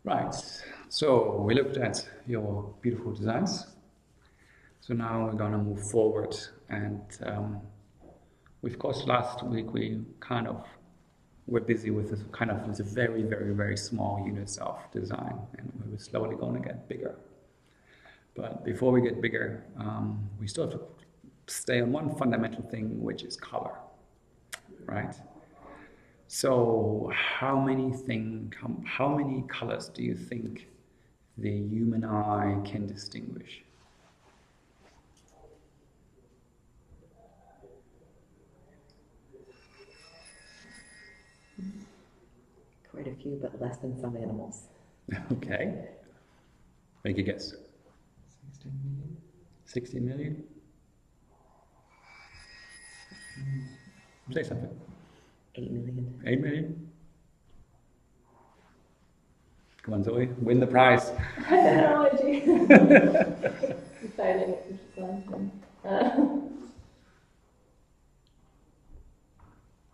Right, so we looked at your beautiful designs. So now we're going to move forward, and of course last week we kind of were busy with this kind of with a very, very, very small units of design, and we were slowly going to get bigger. But before we get bigger, we still have to stay on one fundamental thing, which is color, right? So how many colors do you think the human eye can distinguish? Quite a few, but less than some animals. Okay. Make a guess. 16 million? 16 million? Say something. 8 million. 8 million? Come on, Zoe, win the prize. I have no idea. I'm failing at the design thing.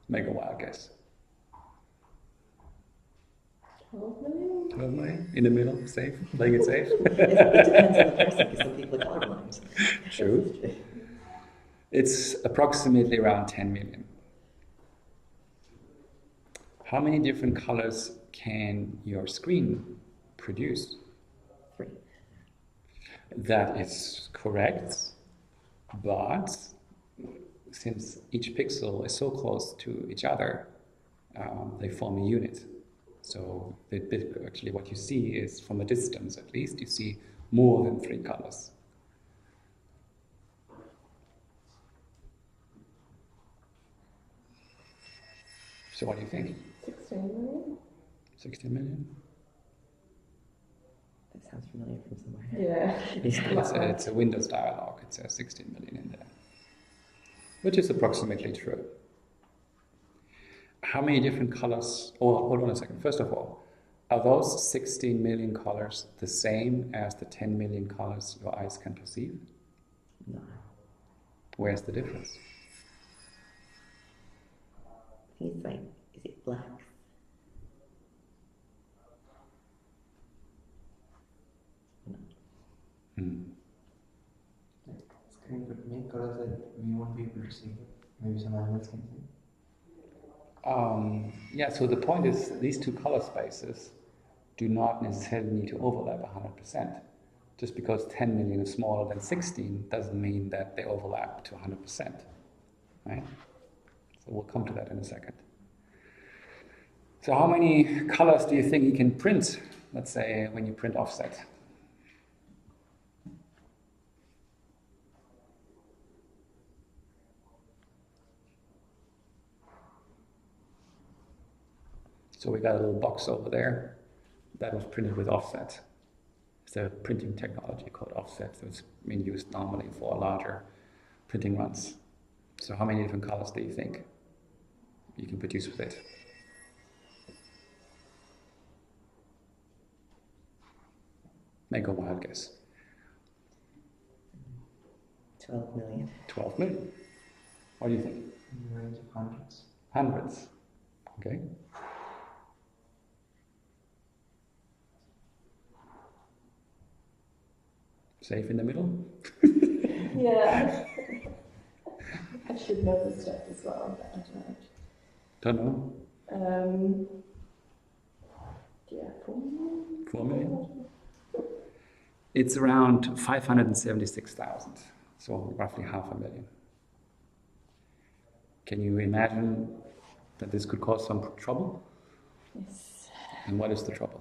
Make a wild guess. 12 million? 12 million? In the middle, safe, playing it safe. It depends on the person, because some people are colorblind. True. It's approximately around 10 million. How many different colors can your screen produce? 3. That is correct, but since each pixel is so close to each other, they form a unit. So actually what you see is, from a distance at least, you see more than 3 colors. So what do you think? 16 million? 16 million? That sounds familiar from somewhere. Yeah. It's a Windows dialog. It says 16 million in there, which is approximately true. How many different colors? Oh, hold on a second. First of all, are those 16 million colors the same as the 10 million colors your eyes can perceive? No. Where's the difference? I think it's like, is it black? No. Screen could make colors that we won't be able to see. Maybe some animals can see. Yeah, so the point is these two color spaces do not necessarily need to overlap 100%. Just because 10 million is smaller than 16 doesn't mean that they overlap to 100%, right? So we'll come to that in a second. So how many colors do you think you can print, let's say, when you print offset? So we got a little box over there that was printed with offset. It's a printing technology called offset, so it's been used normally for larger printing runs. So how many different colors do you think you can produce with it? Make a wild guess. 12 million. 12 million. What do you think? In the range of hundreds. Hundreds. Okay. Safe in the middle? Yeah. I should know this stuff as well, but I Don't know. don't. Yeah, 4 million? 4 million? It's around 576,000, so roughly 500,000. Can you imagine that this could cause some trouble? Yes. And what is the trouble?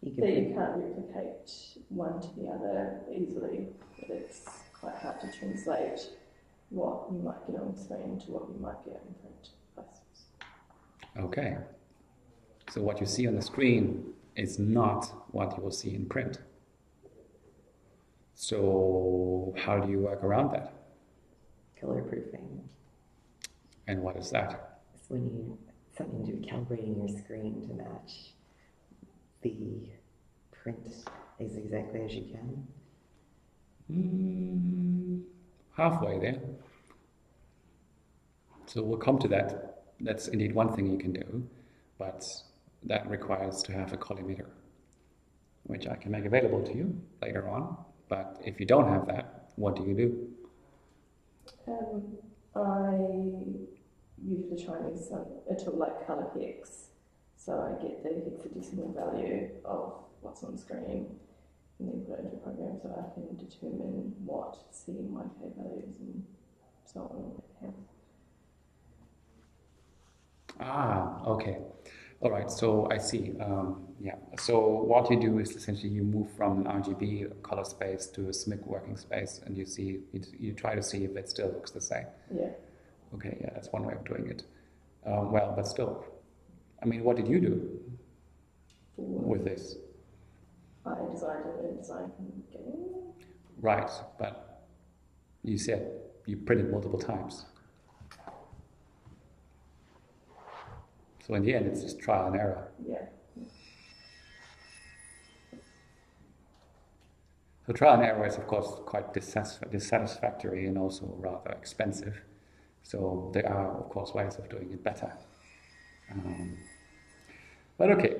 You That can you can't replicate one to the other easily, but it's quite hard to translate what you might get on screen to what you might get in print places. Okay. So what you see on the screen is not what you will see in print. So how do you work around that? color proofing. And what is that? It's when you something to do with calibrating your screen to match the print as exactly as you can. Halfway there. So we'll come to that. That's indeed one thing you can do, but that requires to have a collimator, which I can make available to you later on. But if you don't have that, what do you do? I usually try and use a tool like colour hex, so I get the hexadecimal value of what's on screen and then put it into a program so I can determine what CMYK values and so on have. Ah, okay. All right, so I see. Yeah, so what you do is essentially you move from an RGB color space to a SMIC working space, and you try to see if it still looks the same. Yeah. Okay, yeah, that's one way of doing it. Well, but still, I mean, what did you do with this? I designed a design from the beginning. Right, but you said you printed multiple times. So in the end, it's just trial and error. Yeah. So trial and error is, of course, quite dissatisfactory and also rather expensive. So there are, of course, ways of doing it better. But okay.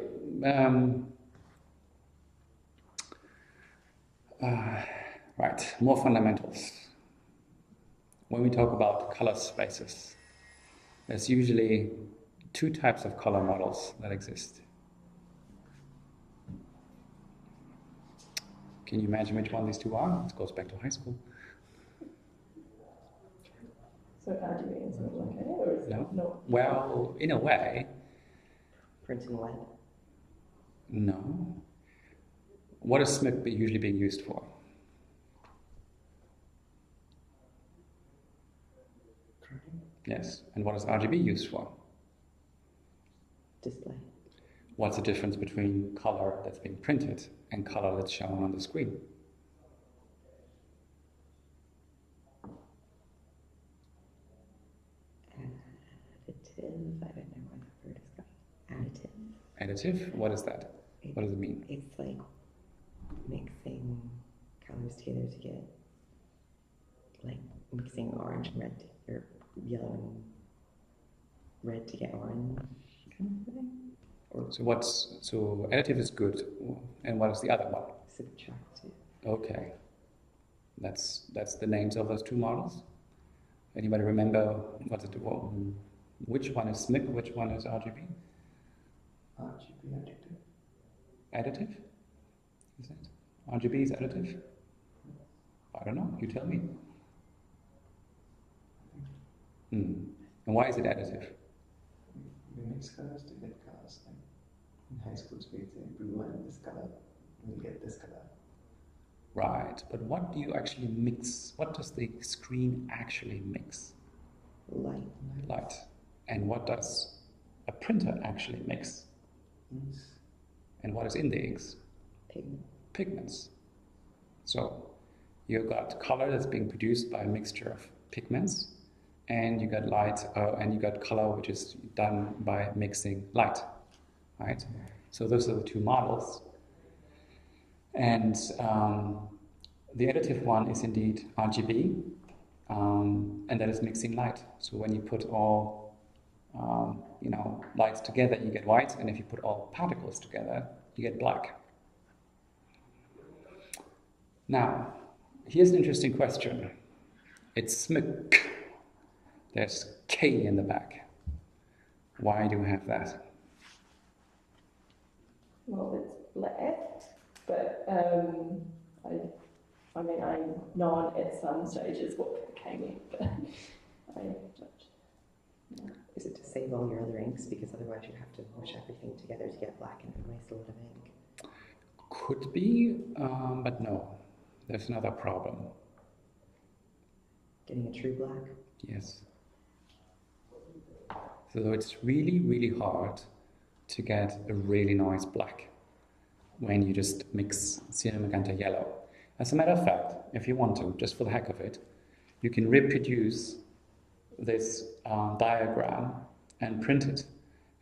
Right, more fundamentals. When we talk about color spaces, there's usually two types of color models that exist. Can you imagine which one these two are? This goes back to high school. So RGB and something like that, or is it not? Well, in a way, Printing what? no. What is SMIC usually being used for? Yes. And what is RGB used for? Display. What's the difference between color that's being printed and color that's shown on the screen? Additive. I don't know where that word is going. Additive. Additive? What is that? What does it mean? It's like mixing colors together to get, like mixing orange and red, or yellow and red to get orange, kind of thing. So additive is good, and what is the other one? Subtractive. Okay, that's the names of those two models. Anybody remember which one is SMIC, which one is RGB? RGB additive. Additive? Is it? RGB is additive? I don't know. You tell me. And why is it additive? We mix colors to get colors. Like in high school, we say blue and this color, we'll get this color. Right, but what do you actually mix? What does the screen actually mix? Light. Light. And what does a printer actually mix? Inks. And what is in the inks? Pigment. Pigments. So you've got color that's being produced by a mixture of pigments, and you got light, and you got color which is done by mixing light, right? So those are the two models. And the additive one is indeed RGB, and that is mixing light. So when you put all lights together, you get white, and if you put all particles together, you get black. Now, here's an interesting question. It's SMIC. There's K in the back. Why do we have that? Well, it's black, but I mean, I know at some stages what came in, but I don't. Is it to save all your other inks? Because otherwise you have to mush everything together to get black and a nice lot of ink. Could be, but no. There's another problem. Getting a true black? Yes. So it's really, really hard to get a really nice black when you just mix cinnamon magenta yellow. As a matter of fact, if you want to, just for the heck of it, you can reproduce this diagram and print it.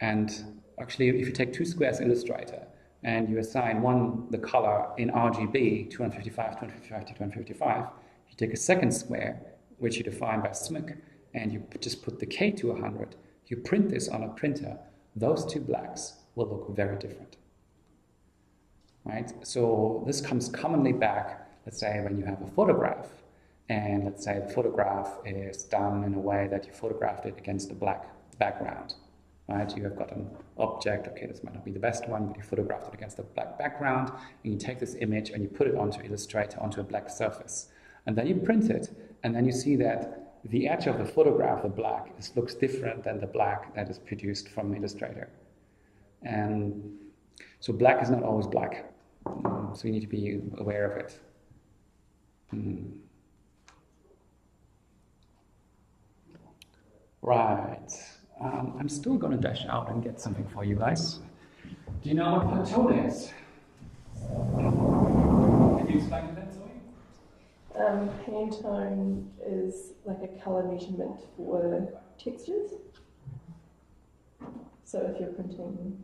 And actually, if you take two squares Illustrator and you assign one the color in RGB, 255, 255 to 255, you take a second square, which you define by SMIC, and you just put the K to 100, you print this on a printer, those two blacks will look very different. Right? So this comes commonly back, let's say, when you have a photograph, and let's say the photograph is done in a way that you photographed it against a black background. Right? You have got an object, okay, this might not be the best one, but you photographed it against a black background, and you take this image and you put it onto Illustrator, onto a black surface. And then you print it, and then you see that the edge of the photograph, the black, looks different than the black that is produced from Illustrator. And so black is not always black. So you need to be aware of it. Right. I'm still going to dash out and get something for you guys. Do you know what Pantone is? Can you explain that, Zoe? Pantone is like a colour measurement for textures. So if you're printing,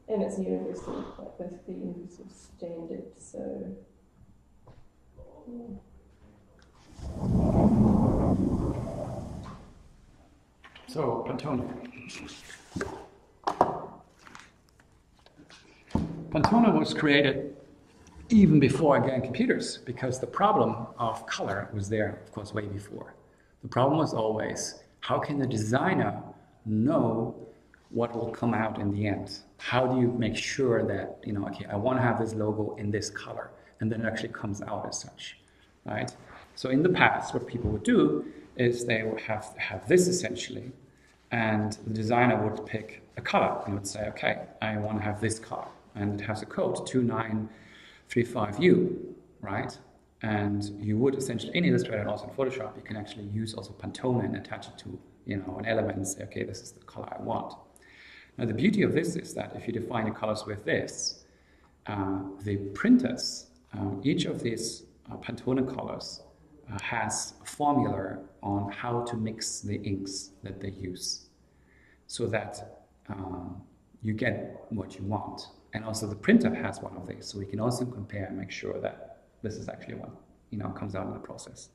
and it's universal, like basically universal standard, so yeah. So, Pantone. Pantone was created even before, again, computers, because the problem of color was there, of course, way before. The problem was always, how can the designer know what will come out in the end? How do you make sure that, you know, okay, I want to have this logo in this color, and then it actually comes out as such, right? So in the past, what people would do is they would have this essentially, and the designer would pick a color and would say, okay, I want to have this color, and it has a code 2935U, right? And you would essentially, in Illustrator and also in Photoshop, you can actually use also Pantone and attach it to, you know, an element and say, okay, this is the color I want. Now the beauty of this is that if you define the colors with this, the printers, each of these Pantone colors has a formula on how to mix the inks that they use, so that you get what you want. And also the printer has one of these, so we can also compare and make sure that this is actually what, you know, comes out in the process.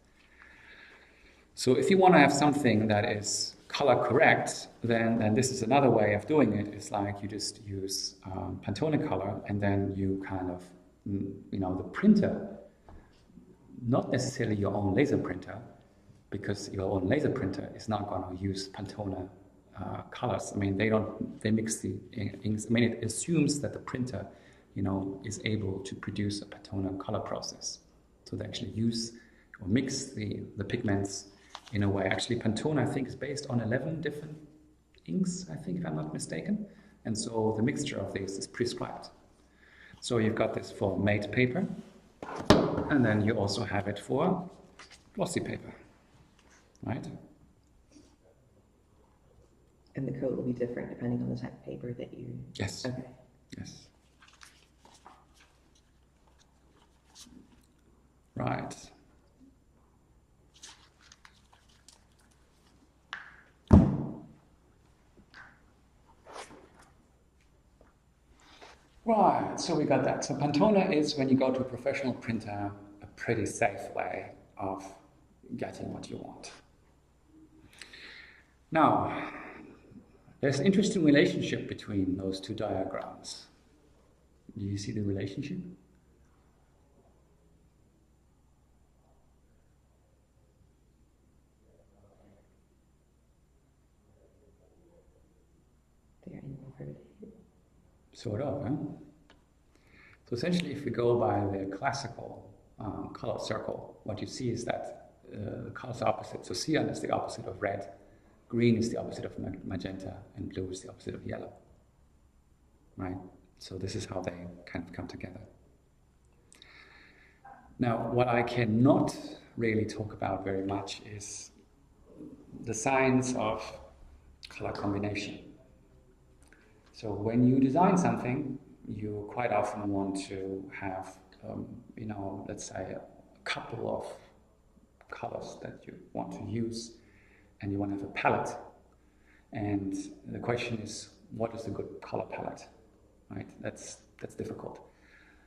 So if you want to have something that is color correct, then this is another way of doing it. It's like you just use Pantone color, and then you kind of, you know, the printer, not necessarily your own laser printer, because your own laser printer is not going to use Pantone colors. I mean, they mix the inks. I mean, it assumes that the printer, you know, is able to produce a Pantone color process. So they actually use or mix the pigments in a way. Actually, Pantone, I think, is based on 11 different inks, I think, if I'm not mistaken. And so the mixture of these is prescribed. So you've got this for matte paper, and then you also have it for glossy paper, right? And the code will be different depending on the type of paper that you... Yes. Okay. Yes. Right. Right, so we got that. So Pantone is, when you go to a professional printer, a pretty safe way of getting what you want. Now, there's an interesting relationship between those two diagrams. Do you see the relationship? They're inverted. Sort of, huh? So essentially, if we go by the classical color circle, what you see is that the colors are opposite. So cyan is the opposite of red, green is the opposite of magenta, and blue is the opposite of yellow, right? So this is how they kind of come together. Now, what I cannot really talk about very much is the science of color combination. So when you design something, you quite often want to have, you know, let's say a couple of colors that you want to use, and you want to have a palette. And the question is, what is a good color palette, right? That's difficult.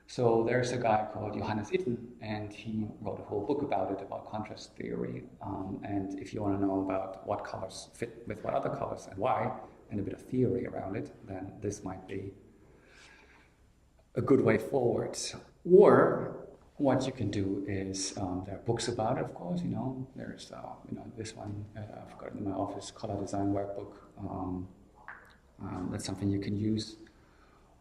So there's a guy called Johannes Itten, and he wrote a whole book about it, about contrast theory. And if you want to know about what colors fit with what other colors and why, and a bit of theory around it, then this might be a good way forward. Or what you can do is, there are books about it, of course, there's, this one, I've got it in my office, Color Design Workbook. That's something you can use.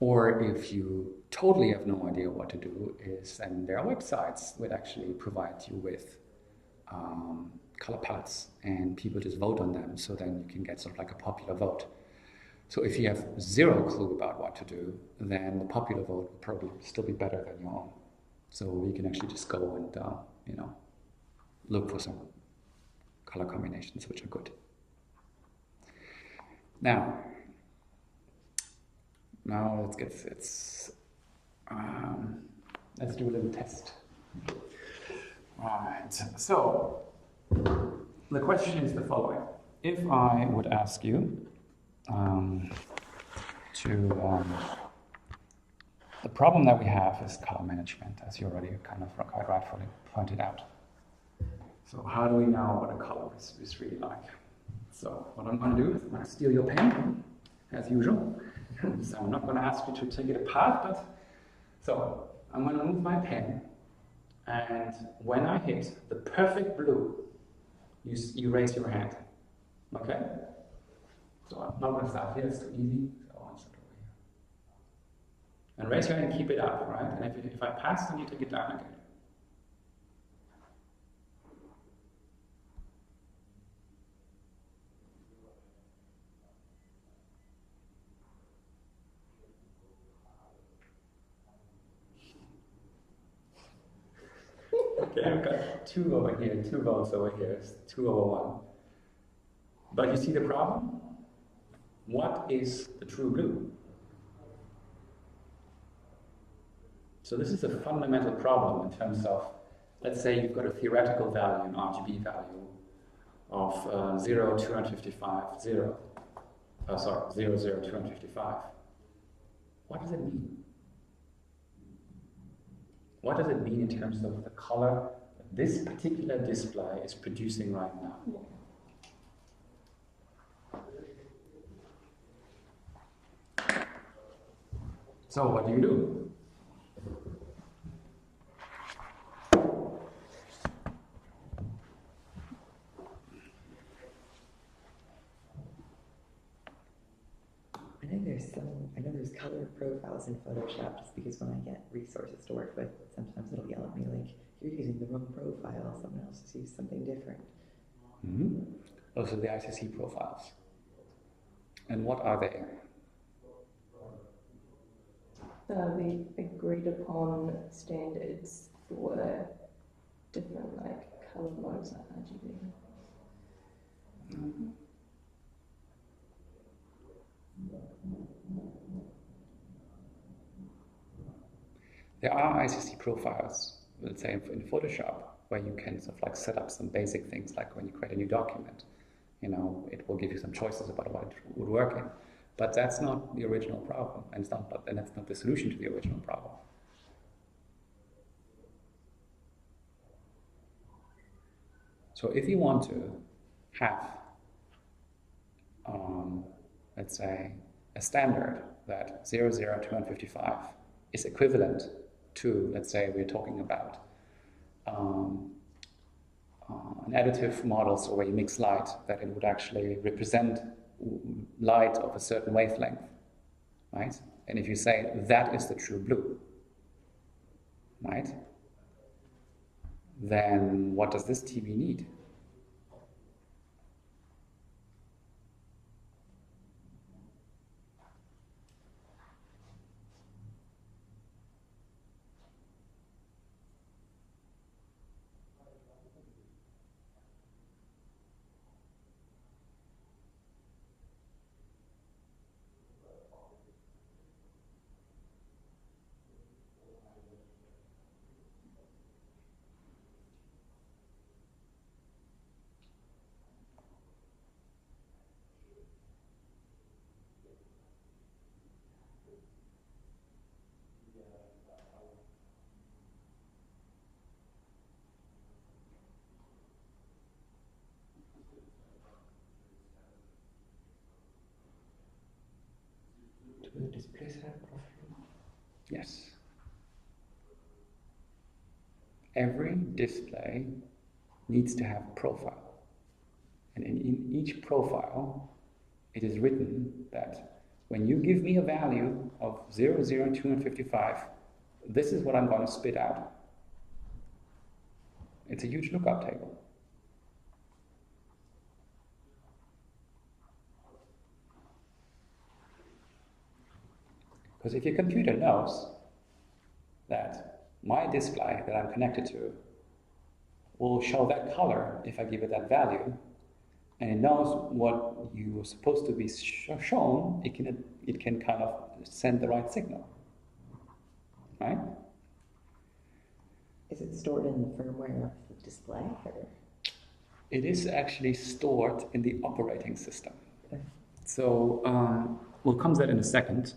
Or if you totally have no idea what to do, then there are websites that actually provide you with color palettes, and people just vote on them, so then you can get sort of like a popular vote. So if you have zero clue about what to do, then the popular vote will probably still be better than your own. So you can actually just go and look for some color combinations which are good. Now let's do a little test. Right. So the question is the following: if I would ask you the problem that we have is color management, as you already kind of quite rightfully pointed out. So how do we know what a color is really like? So what I'm going to do is I'm going to steal your pen, as usual. So I'm not going to ask you to take it apart, but so I'm going to move my pen, and when I hit the perfect blue, you raise your hand. Okay? So I'm not going to start here, it's too easy. So I'll start over here. And raise your hand and keep it up, right? And if I pass, then you take it down again. Okay, I've got 2 over here, 2 votes over here, it's 2 over 1. But you see the problem? What is the true blue? So this is a fundamental problem in terms of, let's say you've got a theoretical value, an RGB value of 0, 255, 0. 0, 0, 255. What does it mean? What does it mean in terms of the color that this particular display is producing right now? So what do you do? I know there's color profiles in Photoshop, just because when I get resources to work with, sometimes it'll yell at me like, you're using the wrong profile, someone else has used something different. Mm-hmm. Those are the ICC profiles. And what are they? The agreed upon standards for different color modes like RGB. Mm-hmm. There are ICC profiles, let's say in Photoshop, where you can sort of set up some basic things, like when you create a new document, it will give you some choices about what it would work in. But that's not the original problem, and that's not the solution to the original problem. So if you want to have, let's say, a standard that 0, 0, 255 is equivalent to, let's say, we're talking about an additive model, so where you mix light, that it would actually represent light of a certain wavelength, right? And if you say that is the true blue, right? Then what does this TV need? displays have profile? Yes. Every display needs to have a profile. And in each profile, it is written that when you give me a value of 0, 0, 255, this is what I'm going to spit out. It's a huge lookup table. Because if your computer knows that my display that I'm connected to will show that color if I give it that value, and it knows what you were supposed to be shown, it can kind of send the right signal, right? Is it stored in the firmware of the display, or? It is actually stored in the operating system. Okay. So we'll come to that in a second.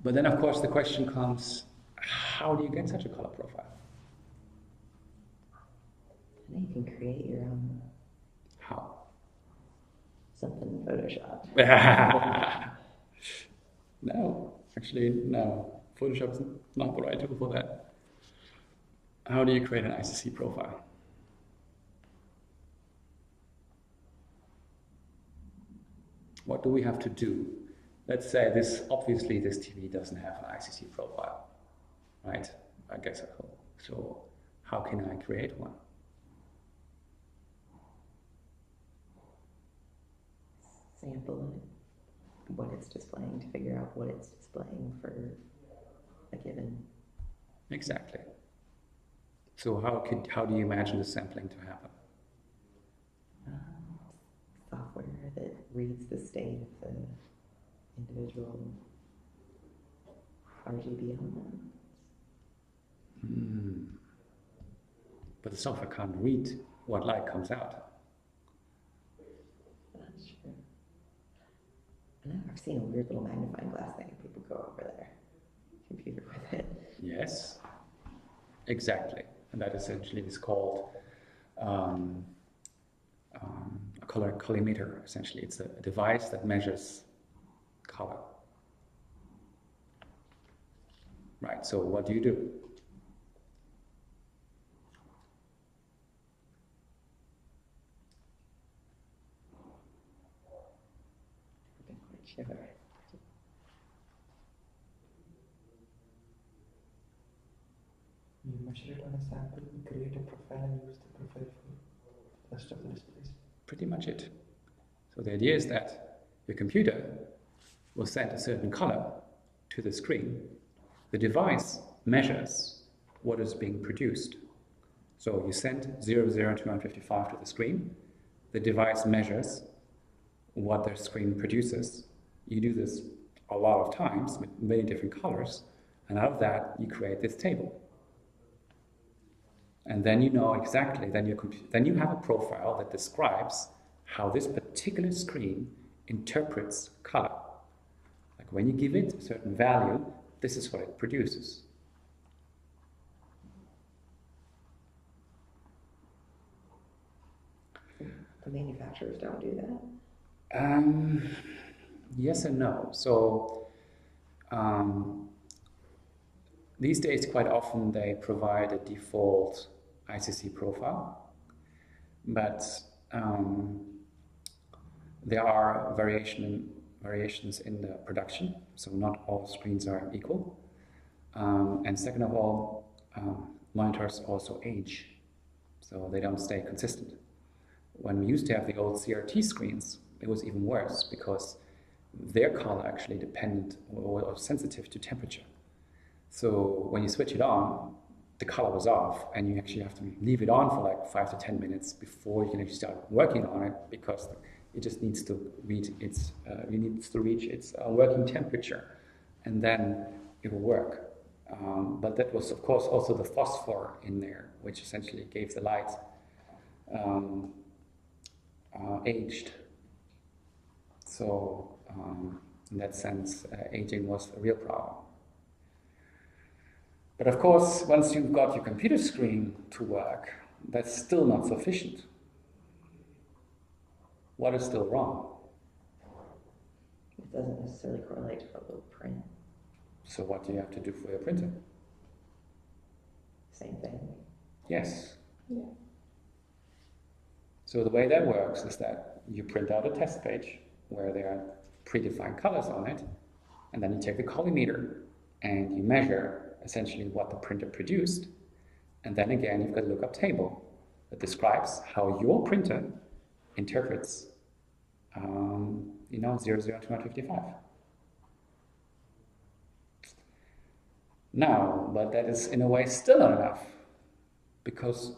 But then, of course, the question comes, how do you get such a color profile? And you can create your own How? something in Photoshop. No, actually, no. Photoshop is not the right tool for that. How do you create an ICC profile? What do we have to do? Let's say obviously this TV doesn't have an ICC profile, right? I guess I hope. So how can I create one? Sample what it's displaying to figure out what it's displaying for a given. Exactly. So how do you imagine the sampling to happen? Software that reads the state of the individual RGB elements. But the software can't read what light comes out. That's true. I know I've seen a weird little magnifying glass thing. People go over their computer with it. Yes, exactly. And that essentially is called a colorimeter. Essentially, it's a device that measures color. Right, so what do you do? I'm not quite sure. You measure it on a sample, create a profile, and use the profile for the rest of the displays. Pretty much it. So the idea is that your computer will send a certain color to the screen. The device measures what is being produced. So you send 0, 0, 255 to the screen. The device measures what the screen produces. You do this a lot of times with many different colors, and out of that you create this table. And then you know exactly, then you have a profile that describes how this particular screen interprets color. Like when you give it a certain value, this is what it produces. The manufacturers don't do that. Yes and no. So these days, quite often they provide a default ICC profile, but there are variations in the production, so not all screens are equal. And second of all, monitors also age, so they don't stay consistent. When we used to have the old CRT screens, it was even worse because their color actually depended or sensitive to temperature. So when you switch it on, the color was off, and you actually have to leave it on for like 5 to 10 minutes before you can actually start working on it, because it just needs to reach its working temperature, and then it will work. But that was, of course, also the phosphor in there, which essentially gave the light aged. So in that sense, aging was a real problem. But of course, once you've got your computer screen to work, that's still not sufficient. What is still wrong? With doesn't necessarily correlate to what will print. So what do you have to do for your printer? Same thing. Yes. Yeah. So the way that works is that you print out a test page where there are predefined colors on it, and then you take the collimeter and you measure essentially what the printer produced, and then again you've got a lookup table that describes how your printer interprets 00 to 155. Now, but that is in a way still not enough, because,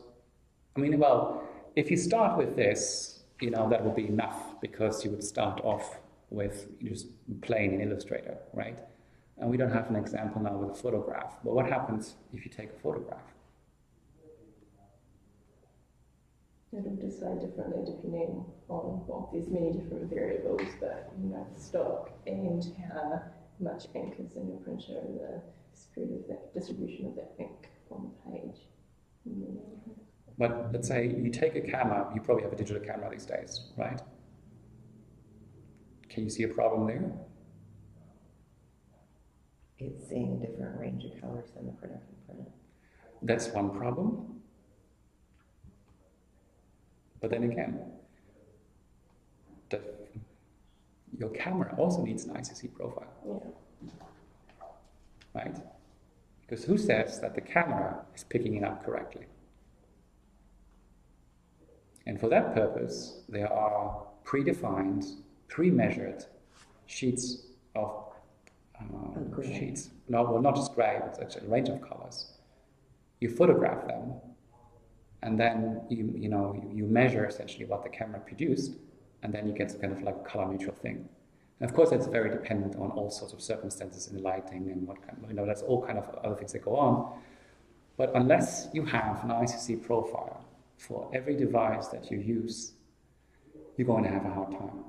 I mean, well, if you start with this, that would be enough, because you would start off with just plain in Illustrator, right? And we don't have an example now with a photograph, but what happens if you take a photograph? It'll decide differently depending on, well, there's many different variables, but stock and how much ink is in your printer and the spread of that distribution of that ink on the page. But let's say you take a camera, you probably have a digital camera these days, right? Can you see a problem there? It's seeing a different range of colors than the printer can print. That's one problem. But then again, your camera also needs an ICC profile. Yeah. Right? Because who says that the camera is picking it up correctly? And for that purpose, there are predefined, pre-measured sheets of sheets. No, well, not just grey, but actually a range of colors. You photograph them, and then you measure essentially what the camera produced, and then you get kind of like a color neutral thing. And of course, that's very dependent on all sorts of circumstances in the lighting and what kind of, that's all kind of other things that go on. But unless you have an ICC profile for every device that you use, you're going to have a hard time.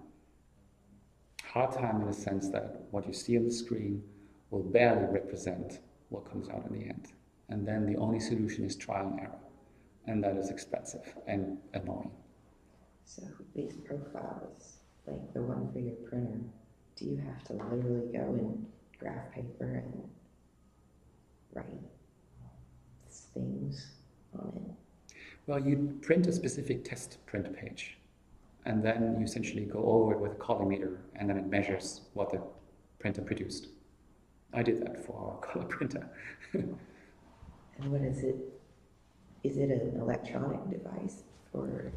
Hard time in the sense that what you see on the screen will barely represent what comes out in the end. And then the only solution is trial and error. And that is expensive and annoying. So these profiles, like the one for your printer, do you have to literally go and graph paper and write things on it? Well, you print a specific test print page, and then you essentially go over it with a collimeter, and then it measures what the printer produced. I did that for our color printer. And what is it? Is it an electronic device or?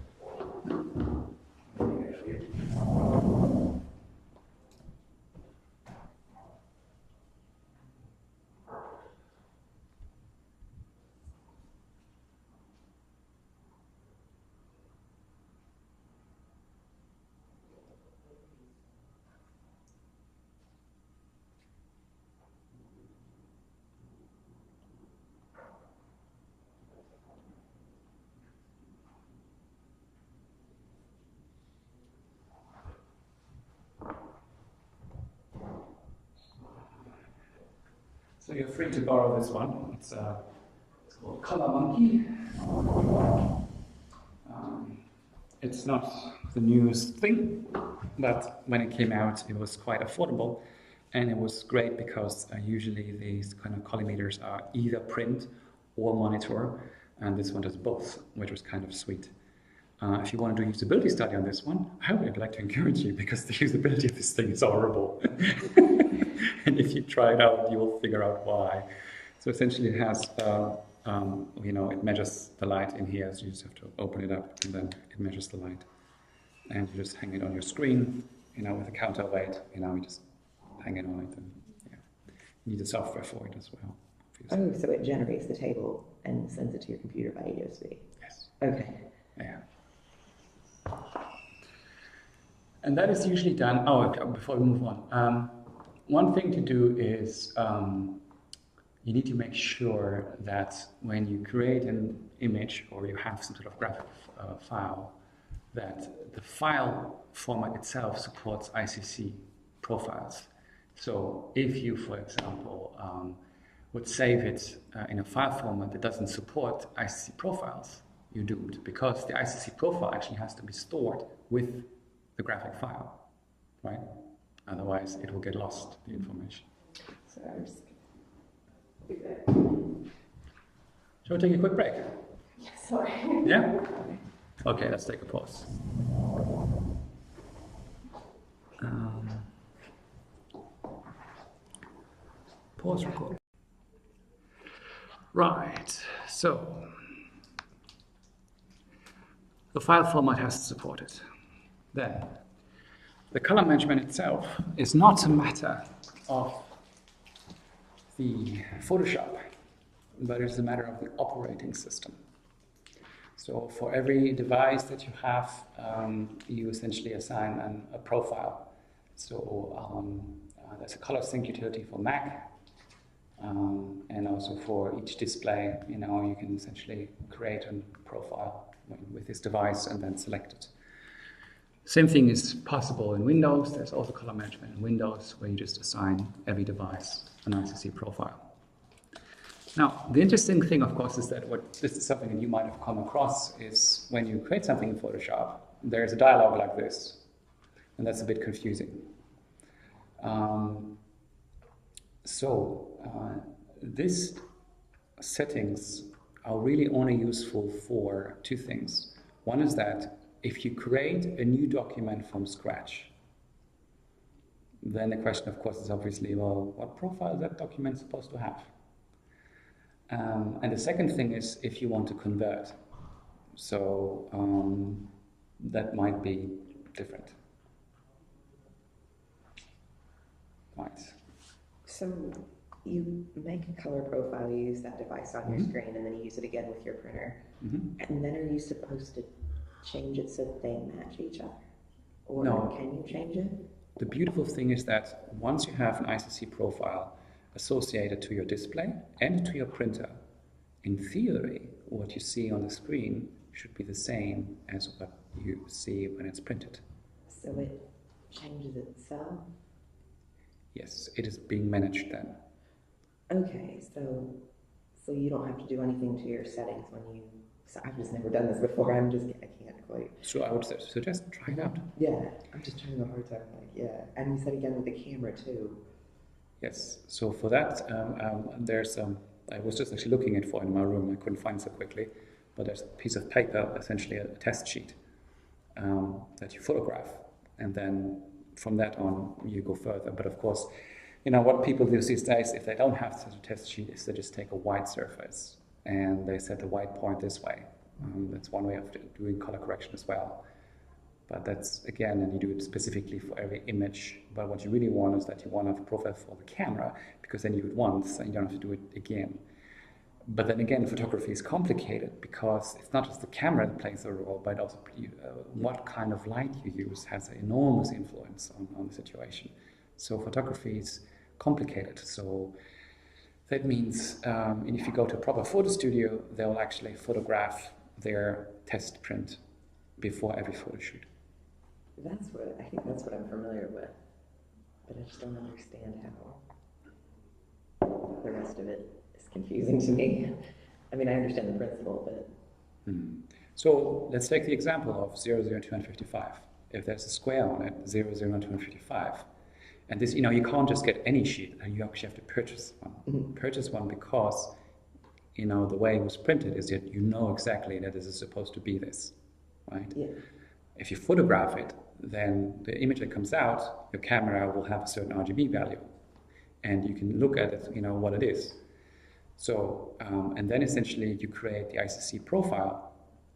So you're free to borrow this one. It's called Color Monkey. It's not the newest thing, but when it came out, it was quite affordable, and it was great because usually these kind of collimeters are either print or monitor, and this one does both, which was kind of sweet. If you want to do a usability study on this one, I would like to encourage you, because the usability of this thing is horrible. And if you try it out, you will figure out why. So essentially it has, it measures the light in here, so you just have to open it up, and then it measures the light. And you just hang it on your screen, with a counterweight, you just hang it on it, and you need the software for it as well. Obviously. Oh, so it generates the table and sends it to your computer by USB? Yes. Okay. Yeah. And that is usually done, before we move on. One thing to do is you need to make sure that when you create an image or you have some sort of graphic file, that the file format itself supports ICC profiles. So if you, for example, would save it in a file format that doesn't support ICC profiles, you're doomed, because the ICC profile actually has to be stored with the graphic file, right? Otherwise, it will get lost, the information. So I'm just do that. Shall we take a quick break? Yeah, sorry. Yeah? Okay, let's take a pause. Pause record. Right, so the file format has to support it. Then, the color management itself is not a matter of the Photoshop, but it's a matter of the operating system. So for every device that you have, you essentially assign a profile. So there's a color sync utility for Mac, and also for each display, you can essentially create a profile with this device and then select it. Same thing is possible in Windows. There's also color management in Windows where you just assign every device an ICC profile. Now, the interesting thing, of course, is that this is something that you might have come across is when you create something in Photoshop, there's a dialogue like this, and that's a bit confusing. These settings are really only useful for two things. One is that if you create a new document from scratch, then the question, of course, is obviously, well, what profile is that document supposed to have? And the second thing is if you want to convert. So that might be different. Right. So you make a color profile, you use that device on your screen, and then you use it again with your printer. And then are you supposed to change it so that they match each other? Or No. can you change it? The beautiful thing is that once you have an ICC profile associated to your display and to your printer, in theory, what you see on the screen should be the same as what you see when it's printed. So it changes itself? Yes, it is being managed then. Okay, so you don't have to do anything to your settings when you... So I've just never done this before. I can't quite... So I would suggest try it out. Yeah, I'm just having a hard time. Yeah, and you said again with the camera too. Yes, so for that, there's I was just actually looking it for in my room. I couldn't find it so quickly, but there's a piece of paper, essentially a test sheet that you photograph, and then from that on you go further. But of course, what people do these days, if they don't have such a test sheet, is they just take a white surface and they set the white point this way. That's one way of doing color correction as well. But that's, again, and you do it specifically for every image. But what you really want is that you want to have a profile for the camera, because then you do it once and you don't have to do it again. But then again, photography is complicated because it's not just the camera that plays a role, but also what kind of light you use has an enormous influence on the situation. So photography is complicated. So that means if you go to a proper photo studio, they'll actually photograph their test print before every photo shoot. I think that's what I'm familiar with, but I just don't understand how the rest of it is confusing to me. I mean, I understand the principle, but... So let's take the example of 00255. If there's a square on it, 00255, and this, you can't just get any sheet, you actually have to purchase one. Purchase one because, the way it was printed is that you know exactly that this is supposed to be this, right? Yeah. If you photograph it, then the image that comes out, your camera will have a certain RGB value, and you can look at it, what it is. So, and then essentially you create the ICC profile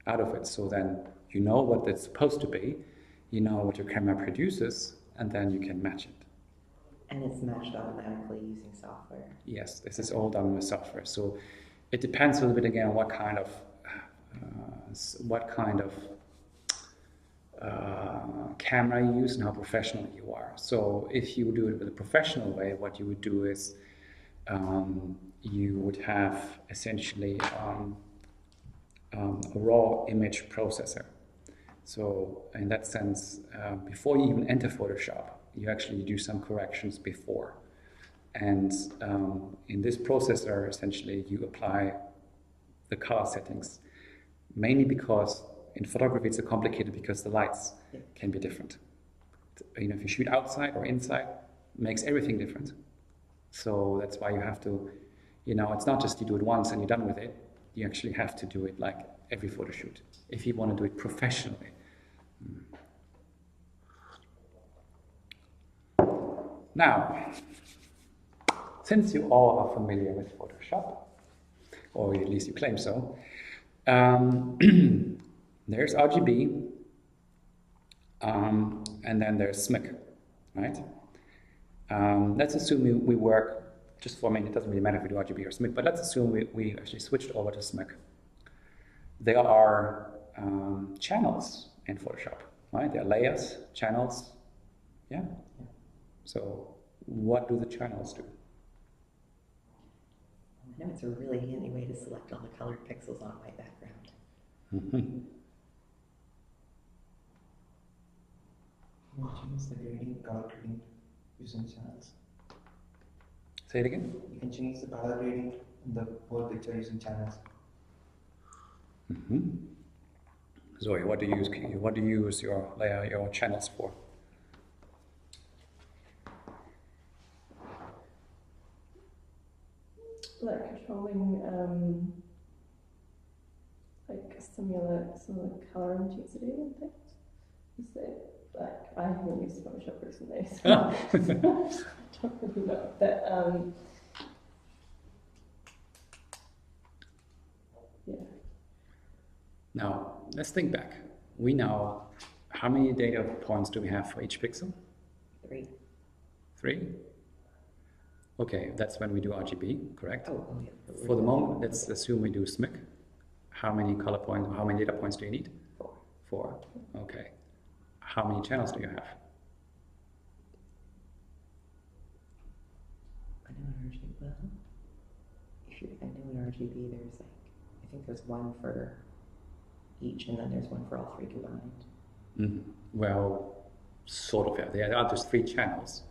out of it. So then you know what it's supposed to be, you know what your camera produces, and then you can match it. And it's matched automatically using software? Yes, this is all done with software. So it depends a little bit again what kind of camera you use and how professional you are. So if you do it with a professional way, what you would do is you would have essentially a raw image processor. So in that sense, before you even enter Photoshop, you actually do some corrections before. And in this processor, essentially, you apply the color settings, mainly because in photography it's so complicated because the lights can be different. you know, if you shoot outside or inside, makes everything different. So that's why you have to, you know, it's not just you do it once and you're done with it. You actually have to do it like every photo shoot if you want to do it professionally. Now, since you all are familiar with Photoshop, or at least you claim so, there's RGB, and then there's SMIC, right? Let's assume we work, just for a minute, it doesn't really matter if we do RGB or SMIC, but let's assume we actually switched over to SMIC. There are channels in Photoshop, right? There are layers, channels, yeah? So what do the channels do? I know it's a really handy way to select all the colored pixels on a white background. Mm-hmm. You can change the grading, color grading using channels. Say it again? You can change the color grading in the whole picture using channels. Mm-hmm. Zoe, what do you use your layer, your channels for? Like controlling, like stimulate some of the color intensity and things. Is that, like, I haven't used Photoshop recently, so I don't really know. But yeah. Now, let's think back. We know how many data points do we have for each pixel? 3. 3? Okay, that's when we do RGB, correct? Oh, yeah. For the moment, let's assume we do SMIC. How many color points, how many data points do you need? 4. 4. Okay. How many channels do you have? I know in RGB, well, I know in RGB there's like, I think there's one for each, and then there's one for all 3 combined. Mm-hmm. Well, sort of, yeah. There are just 3 channels,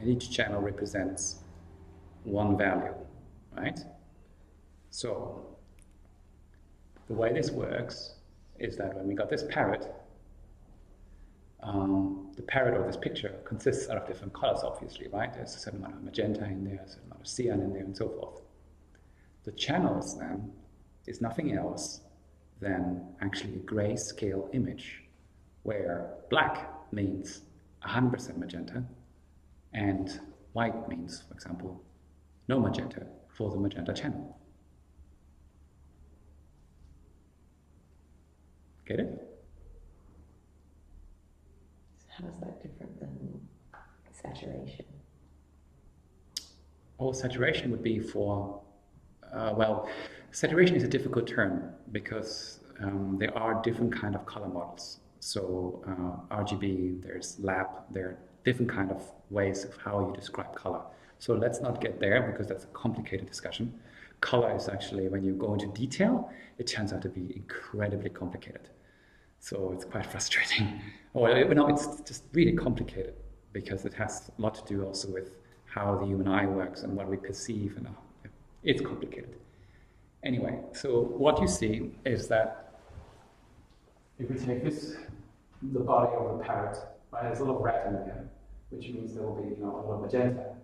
and each channel represents one value, right? So, the way this works is that when we got this parrot, the parrot of this picture consists out of different colors, obviously, right? There's a certain amount of magenta in there, a certain amount of cyan in there, and so forth. The channels, then, is nothing else than actually a grayscale image, where black means 100% magenta, and white means, for example, no magenta for the magenta channel. Get it? How is that different than saturation? Oh, saturation would be for, well, saturation is a difficult term because there are different kind of color models. So RGB, there's lab, there are different kind of ways of how you describe color. So let's not get there because that's a complicated discussion. Color is actually, when you go into detail, it turns out to be incredibly complicated. So it's quite frustrating. Well, no, it's just really complicated because it has a lot to do also with how the human eye works and what we perceive, and it's complicated. Anyway, so what you see is that if we take this, the body of the parrot, right, there's a lot of red in there, which means there will be, you know, a lot of magenta.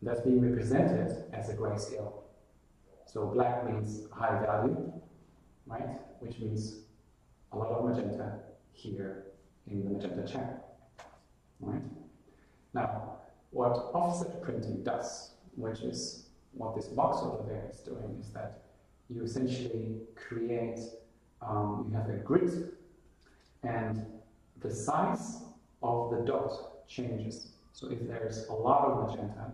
That's being represented as a grayscale. So black means high value, right, which means a lot of magenta here in the magenta channel, right? Now, what offset printing does, which is what this box over there is doing, is that you essentially create, you have a grid, and the size of the dot changes. So if there's a lot of magenta,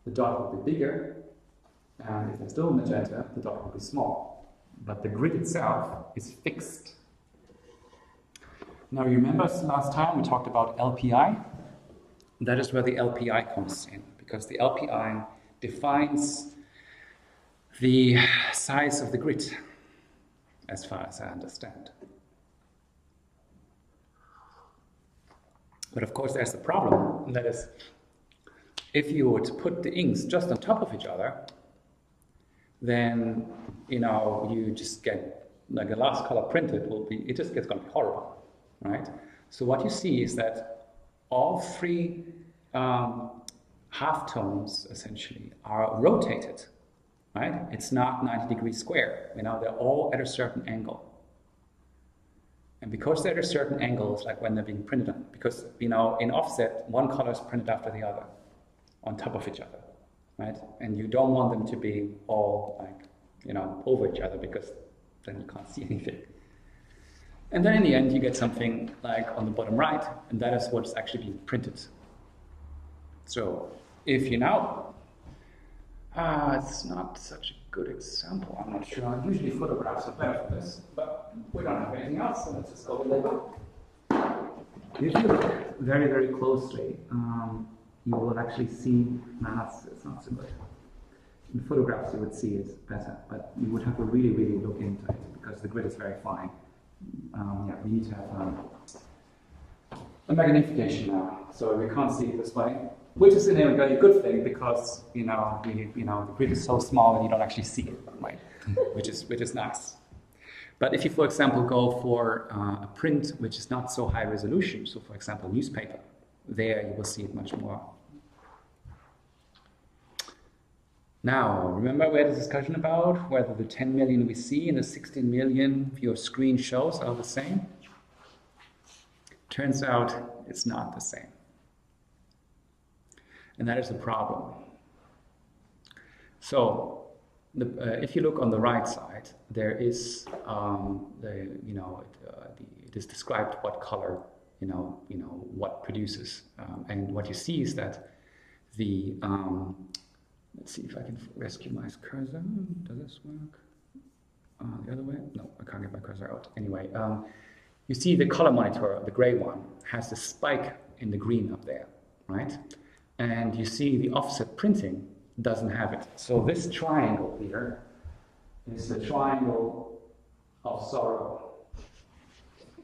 the dot will be bigger, and if there's still magenta, the dot will be small. But the grid itself is fixed. Now, you remember last time we talked about LPI? That is where the LPI comes in, because the LPI defines the size of the grid, as far as I understand. But of course, there's a problem, and that is, if you would put the inks just on top of each other, then, you know, you just get, like the last color printed will be, it just gets going to be horrible, right? So what you see is that all three halftones essentially are rotated, right? It's not 90 degrees square. You know, they're all at a certain angle. And because they're at a certain angle, it's like when they're being printed on, because, you know, in offset, one color is printed after the other on top of each other, right? And you don't want them to be all like, you know, over each other, because then you can't see anything. And then in the end, you get something like on the bottom right, and that is what's actually being printed. So if you now, it's not such a good example, I'm not sure. Usually photographs are better for this, but we don't have anything else, so let's just go with it. If you look very, very closely, you will actually see, no, it's not so good. In photographs you would see it better, but you would have to really, really look into it, because the grid is very fine. Yeah, we need to have a magnification now, so we can't see it this way. Which is in a very good thing, because you know the grid is so small that you don't actually see it, right? which is nice. But if you, for example, go for a print which is not so high resolution, so for example newspaper, there you will see it much more. Now, remember we had a discussion about whether the 10 million we see and the 16 million your screen shows are the same? Turns out it's not the same. And that is a problem. So, if you look on the right side, there is it is described what color what produces, and what you see is that the let's see if I can rescue my cursor. Does this work? The other way? No, I can't get my cursor out. Anyway, you see the color monitor, the gray one, has the spike in the green up there, right? And you see the offset printing doesn't have it. So this triangle here is the triangle of sorrow.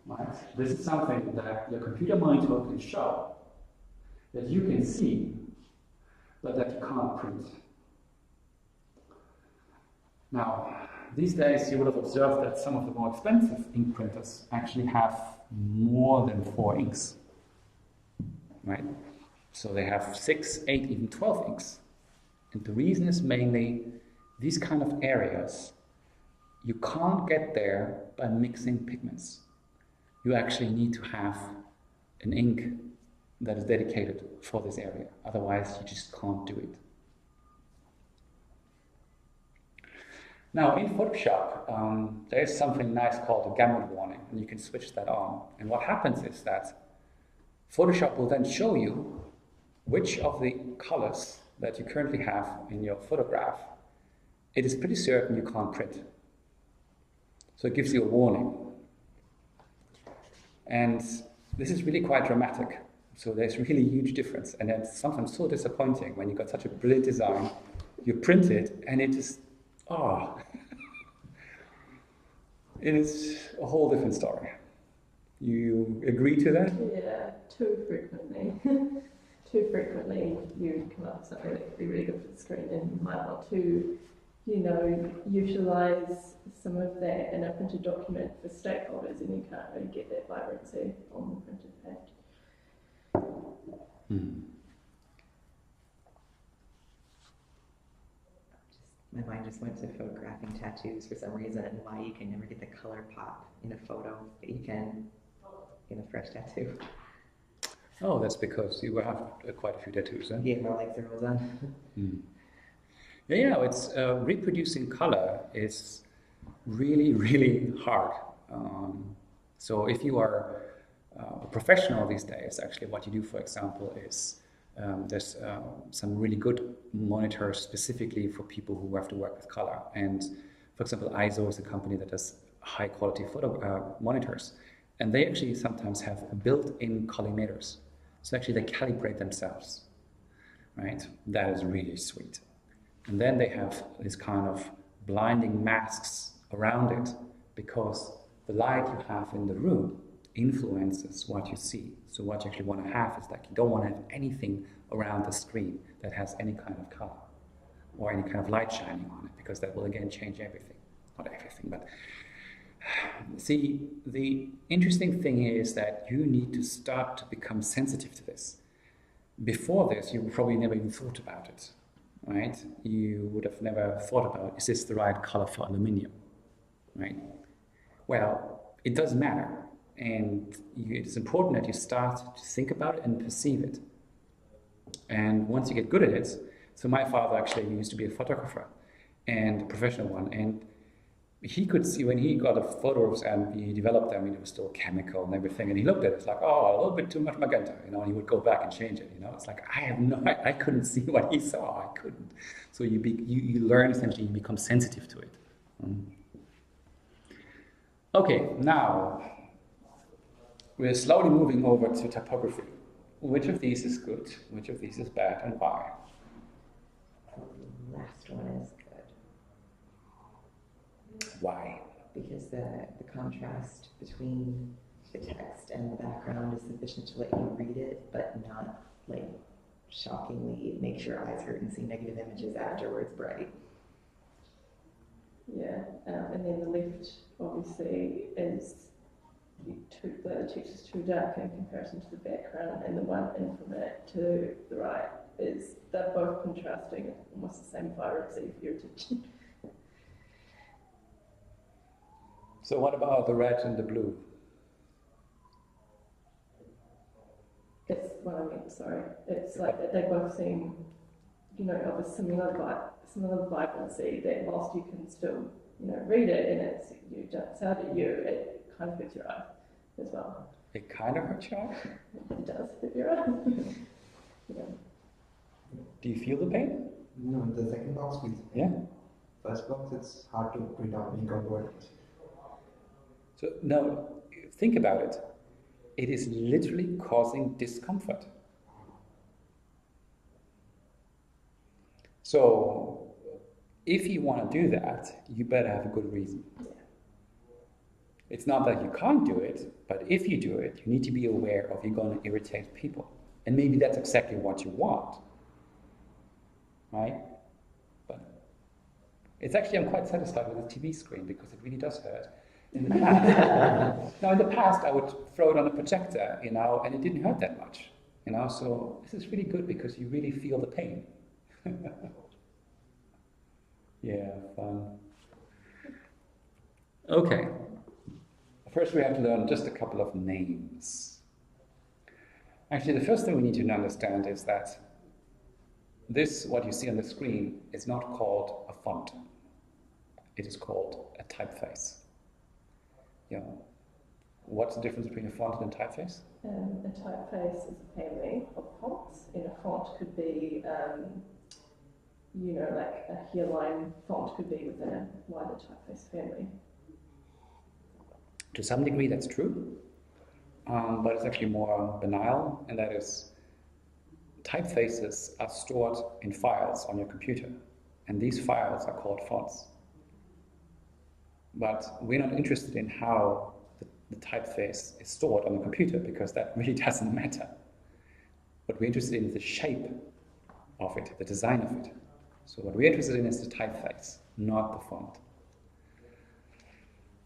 Right? This is something that your computer monitor can show, that you can see, but that you can't print. Now, these days you would have observed that some of the more expensive ink printers actually have more than 4 inks, right? So they have 6, 8, even 12 inks. And the reason is mainly these kind of areas, you can't get there by mixing pigments. You actually need to have an ink that is dedicated for this area. Otherwise, you just can't do it. Now, in Photoshop, there is something nice called a gamut warning, and you can switch that on. And what happens is that Photoshop will then show you which of the colors that you currently have in your photograph, it is pretty certain you can't print. So it gives you a warning. And this is really quite dramatic. So there's really a huge difference. And it's sometimes so disappointing when you've got such a brilliant design, you print it, and it is, it is a whole different story. You agree to that? Yeah, too frequently. Too frequently you come up with something that could be really good for the screen, and you might want to, utilise some of that in a printed document for stakeholders, and you can't really get that vibrancy on the printed page. My mind just went to photographing tattoos for some reason, and why you can never get the color pop in a photo that you can in a fresh tattoo. Oh, that's because you have quite a few tattoos, huh? Yeah, more like zeros on. Yeah, it's reproducing color is really, really hard. So if you are a professional these days, actually what you do, for example, is there's some really good monitors specifically for people who have to work with color. And for example, ISO is a company that does high quality photo monitors. And they actually sometimes have built-in collimators. So actually they calibrate themselves, right? That is really sweet. And then they have this kind of blinding masks around it, because the light you have in the room influences what you see. So what you actually want to have is like, you don't want to have anything around the screen that has any kind of color or any kind of light shining on it, because that will again change everything. Not everything, but See, the interesting thing is that you need to start to become sensitive to this. Before this, you probably never even thought about it, right? You would have never thought about, is this the right color for aluminium, right? Well, it does matter, and it's important that you start to think about it and perceive it. And once you get good at it, so my father actually used to be a photographer, and a professional one, and he could see when he got the photos and he developed them, it was still chemical and everything, and he looked at it, it's like, oh, a little bit too much magenta, and he would go back and change it, It's like, I couldn't see what he saw, I couldn't. So you learn, essentially, you become sensitive to it. Okay, now, we're slowly moving over to typography. Which of these is good? Which of these is bad, and why? The last one is good. Why? Because the contrast between the text and the background is sufficient to let you read it, but not like shockingly makes your eyes hurt and see negative images afterwards bright. Yeah, and then the left obviously is the text is too dark in comparison to the background, and the one in from it to the right is, they're both contrasting, almost the same fire receive your attention. So what about the red and the blue? That's what I meant, sorry. It's like that they both seem, of a similar vibrancy, that whilst you can still, read it and it jumps out at you, it kind of hurts your eye as well. It kind of hurts your eye? It does hurt your eye. Yeah. Do you feel the pain? No, the second box, please. Yeah. First box, it's hard to print out, make out what. So now, think about it. It is literally causing discomfort. So, if you want to do that, you better have a good reason. Yeah. It's not that you can't do it, but if you do it, you need to be aware of you're going to irritate people. And maybe that's exactly what you want. Right? But it's actually, I'm quite satisfied with the TV screen because it really does hurt. In the past, now in the past I would throw it on a projector, and it didn't hurt that much, so this is really good because you really feel the pain. Yeah, fun. Okay, first we have to learn just a couple of names. Actually, the first thing we need to understand is that this, what you see on the screen, is not called a font. It is called a typeface. What's the difference between a font and a typeface? A typeface is a family of fonts, and a font could be, like a hairline font could be within a wider typeface family. To some degree, that's true, but it's actually more banal, and that is, typefaces are stored in files on your computer, and these files are called fonts. But we're not interested in how the typeface is stored on the computer because that really doesn't matter. What we're interested in is the shape of it, the design of it. So what we're interested in is the typeface, not the font.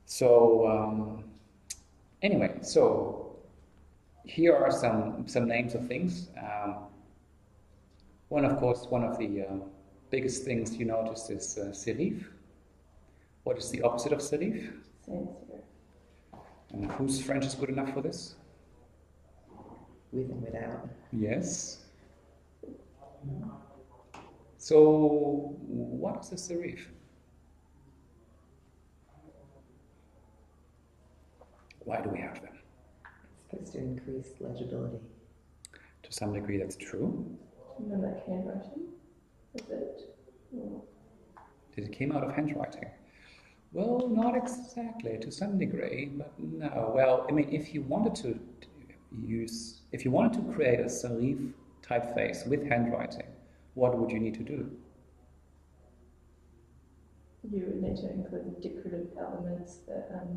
So anyway, so here are some names of things. One of the biggest things you notice is serif. What is the opposite of serif? Sans serif. And whose French is good enough for this? With and without. Yes. So, what is a serif? Why do we have them? It's supposed to increase legibility. To some degree, that's true. Like handwriting? Is it? It came out of handwriting. Well, not exactly, to some degree, but no. Well, I mean, if you wanted to create a serif typeface with handwriting, what would you need to do? You would need to include the decorative elements that.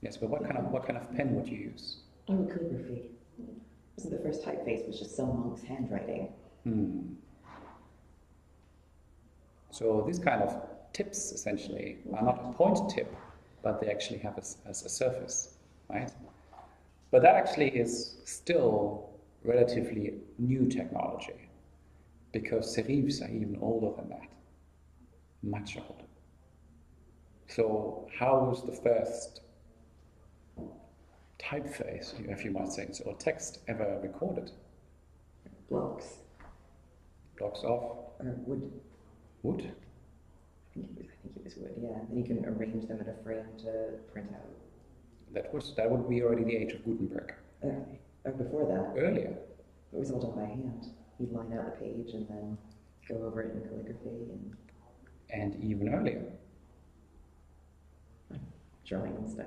Yes, but what kind of pen would you use? Oh, calligraphy. So the first typeface was just some monk's handwriting. So this kind of tips essentially are not a point tip, but they actually have a surface, right? But that actually is still relatively new technology, because serifs are even older than that, much older. So how was the first typeface, if you might say, or text ever recorded? Blocks. Blocks of Or wood. wood? I think it was wood, yeah. Then you can arrange them in a frame to print out. That would be already the age of Gutenberg. Or before that, Earlier. it was all done by hand. You'd line out the page and then go over it in calligraphy And even earlier. and drawing and stuff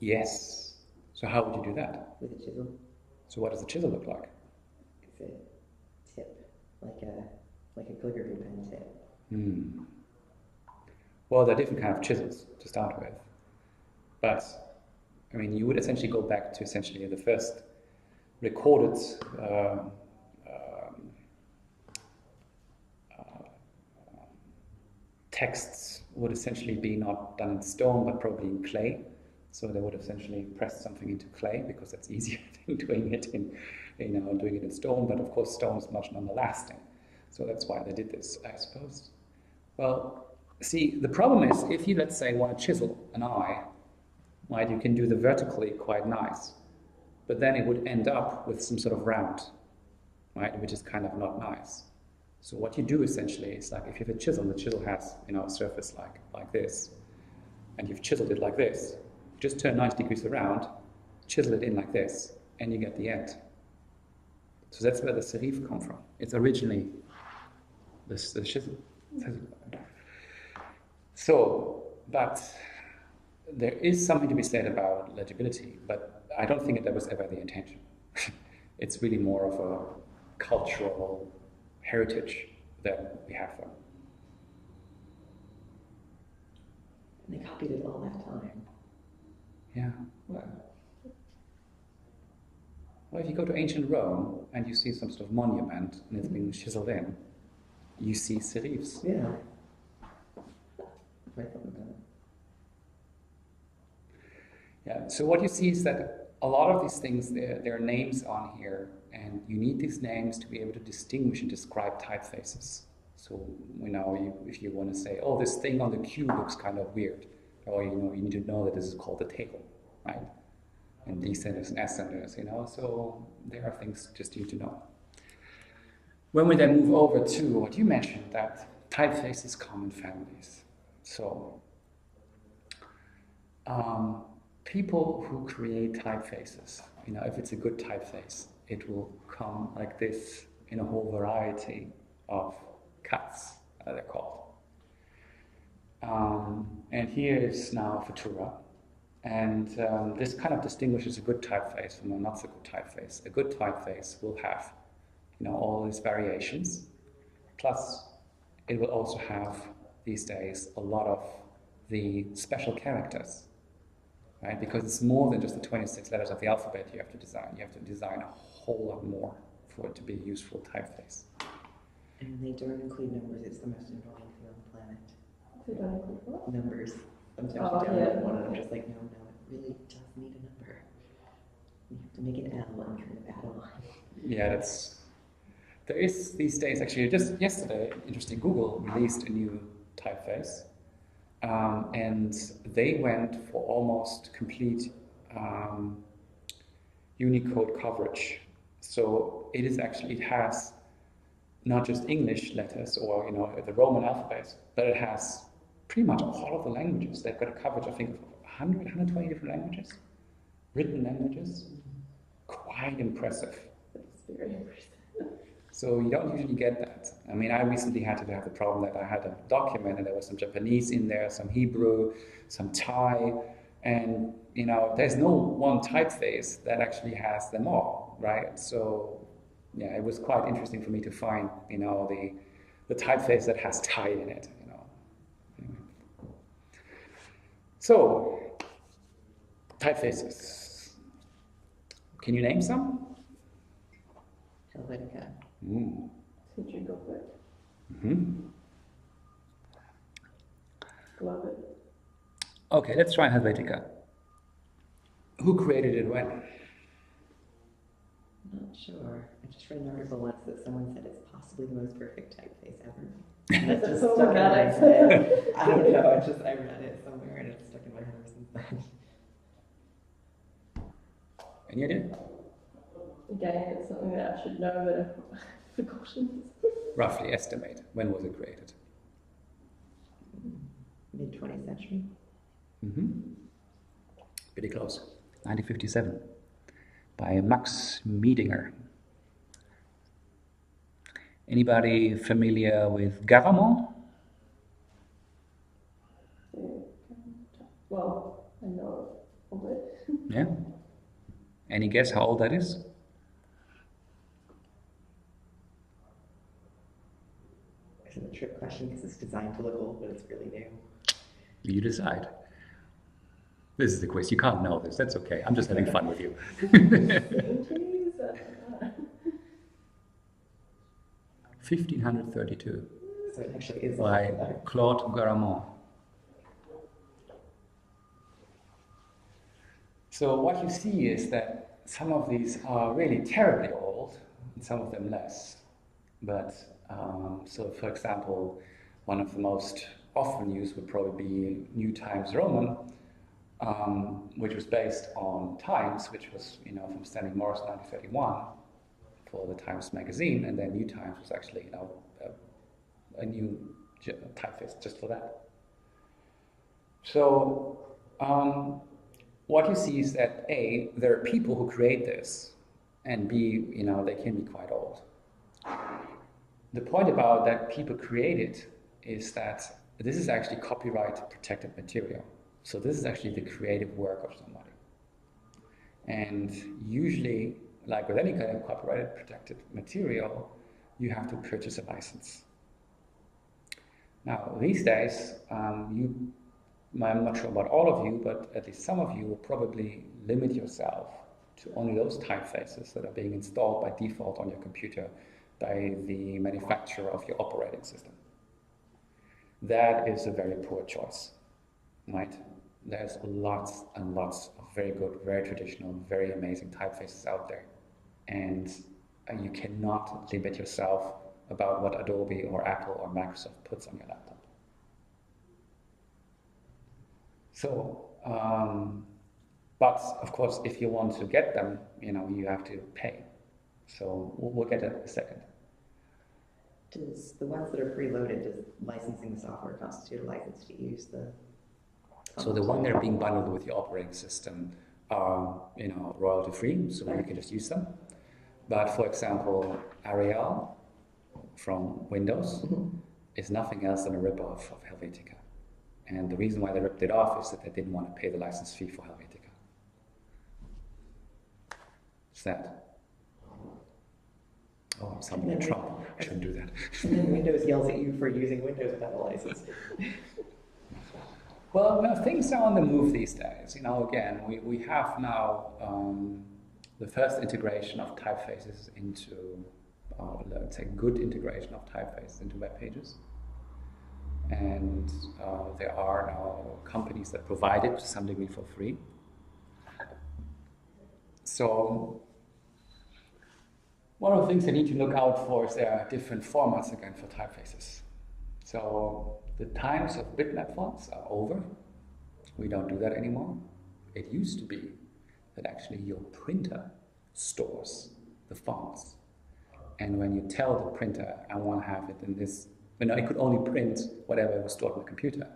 Yes. So how would you do that? with a chisel. So what does the chisel look like? It's a tip, like a calligraphy pen tip. Well, there are different kind of chisels to start with. But, I mean, you would essentially go back to essentially the first recorded texts would essentially be not done in stone, but probably in clay. So they would essentially press something into clay, because that's easier than doing it in stone. But of course, stone is much longer lasting. So that's why they did this, I suppose. Well, see, the problem is, if you, let's say, want to chisel an eye, right, you can do the vertically quite nice, but then it would end up with some sort of round, right, which is kind of not nice. So what you do essentially is, like, if you have a chisel, the chisel has, a surface like this, and you've chiseled it like this, you just turn 90 degrees around, chisel it in like this, and you get the end. So that's where the serif come from. It's originally the chisel. So, but there is something to be said about legibility, but I don't think that was ever the intention. It's really more of a cultural heritage that we have there. And they copied it all that time. Yeah. Well, if you go to ancient Rome and you see some sort of monument and it's been chiseled in, you see serifs. Yeah. Right on that. Yeah. So what you see is that a lot of these things, there are names on here, and you need these names to be able to distinguish and describe typefaces. So if you want to say, oh, this thing on the cube looks kind of weird, or you need to know that this is called a table, right? And descenders and ascenders, So there are things just you to know. When we then move over to what you mentioned, that typefaces come in families. So people who create typefaces, if it's a good typeface, it will come like this in a whole variety of cuts, they're called. And here is now Futura. And this kind of distinguishes a good typeface from a not so good typeface. A good typeface will have, all these variations. Plus, it will also have, these days, a lot of the special characters, right? Because it's more than just the 26 letters of the alphabet you have to design. You have to design a whole lot more for it to be a useful typeface. And they don't include numbers. It's the most annoying thing on the planet. They don't include what? Numbers. Sometimes Oh, you download yeah. one and I'm just like, no, it really does need a number. You have to make an L and kind of add a line. Yeah, there is these days, actually, just yesterday, interesting, Google released a new typeface, and they went for almost complete Unicode coverage. So it has not just English letters or the Roman alphabet, but it has pretty much all of the languages. They've got a coverage, I think, of 100, 120 different languages, written languages. Quite impressive. That's very impressive. So you don't usually get that. I mean, I recently had to have the problem that I had a document and there was some Japanese in there, some Hebrew, some Thai, and there's no one typeface that actually has them all, right? So yeah, it was quite interesting for me to find, the typeface that has Thai in it, Anyway. So, typefaces. Can you name some? Helvetica. Did you go for it? Mm-hmm. Love it. Okay, let's try Helvetica. Who created it when? Not sure. I just read an article once that someone said it's possibly the most perfect typeface ever. That's Just so stuck in my dramatic. head. I don't know. I read it somewhere and it's stuck in my head ever since then. Any idea? Again, it's something that I should know, but I've forgotten. Roughly estimate. When was it created? Mid 20th century. Pretty close. 1957. By Max Miedinger. Anybody familiar with Garamond? Well, I know of it. Yeah. Any guess how old that is? It's a trick question because it's designed to look old, but it's really new. You decide. This is the quiz. You can't know this. That's okay. I'm just having fun with you. 1532 So it actually is by Claude Garamond. So what you see is that some of these are really terribly old, and some of them less. But so, for example, one of the most often used would probably be New Times Roman, which was based on Times, which was from Stanley Morris 1931 for the Times magazine, and then New Times was actually a new typeface just for that. So what you see is that A, there are people who create this, and B, they can be quite old. The point about that people create it is that this is actually copyright protected material. So this is actually the creative work of somebody. And usually, like with any kind of copyright protected material, you have to purchase a license. Now, these days, I'm not sure about all of you, but at least some of you will probably limit yourself to only those typefaces that are being installed by default on your computer by the manufacturer of your operating system. That is a very poor choice, right? There's lots and lots of very good, very traditional, very amazing typefaces out there. And you cannot limit yourself about what Adobe or Apple or Microsoft puts on your laptop. So, but of course, if you want to get them, you have to pay. So we'll get it in a second. Does the ones that are preloaded, does licensing the software constitute a license to use the? So the one that are being bundled with your operating system are, royalty free, so you can just use them. But for example, Arial from Windows is nothing else than a ripoff of Helvetica. And the reason why they ripped it off is that they didn't want to pay the license fee for Helvetica. Sad. Oh, I'm sounding in trouble. I shouldn't do that. And then Windows yells at you for using Windows without a license. Well, things are on the move these days. Again, we have now the first integration of typefaces into, let's say, good integration of typefaces into web pages. And there are now companies that provide it to some degree for free. So one of the things you need to look out for is there are different formats again for typefaces. So the times of bitmap fonts are over. We don't do that anymore. It used to be that actually your printer stores the fonts. And when you tell the printer, I want to have it in this, it could only print whatever was stored on the computer.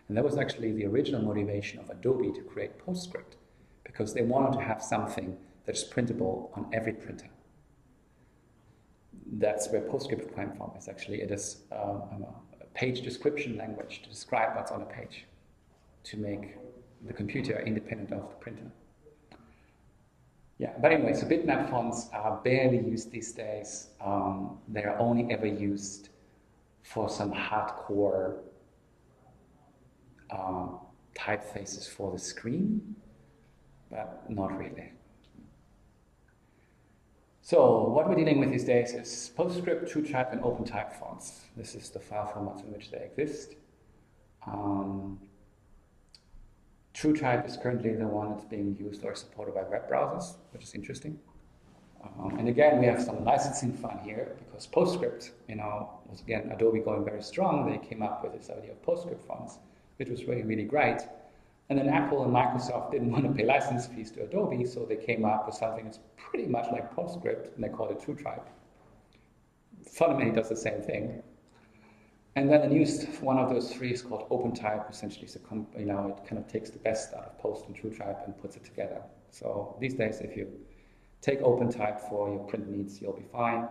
And that was actually the original motivation of Adobe to create PostScript, because they wanted to have something that is printable on every printer. That's where PostScript came from. It's actually, it is a page description language to describe what's on a page, to make the computer independent of the printer. Yeah, but anyway, so bitmap fonts are barely used these days. They are only ever used for some hardcore typefaces for the screen, but not really. So what we're dealing with these days is PostScript, TrueType, and OpenType fonts. This is the file formats in which they exist. TrueType is currently the one that's being used or supported by web browsers, which is interesting. And again, we have some licensing fun here because PostScript, was again Adobe going very strong. They came up with this idea of PostScript fonts, which was really, really great. And then Apple and Microsoft didn't want to pay license fees to Adobe, so they came up with something that's pretty much like PostScript, and they called it TrueType. Fundamentally does the same thing. And then the newest one of those three is called OpenType. Essentially, it kind of takes the best out of Post and TrueType and puts it together. So these days, if you take OpenType for your print needs, you'll be fine.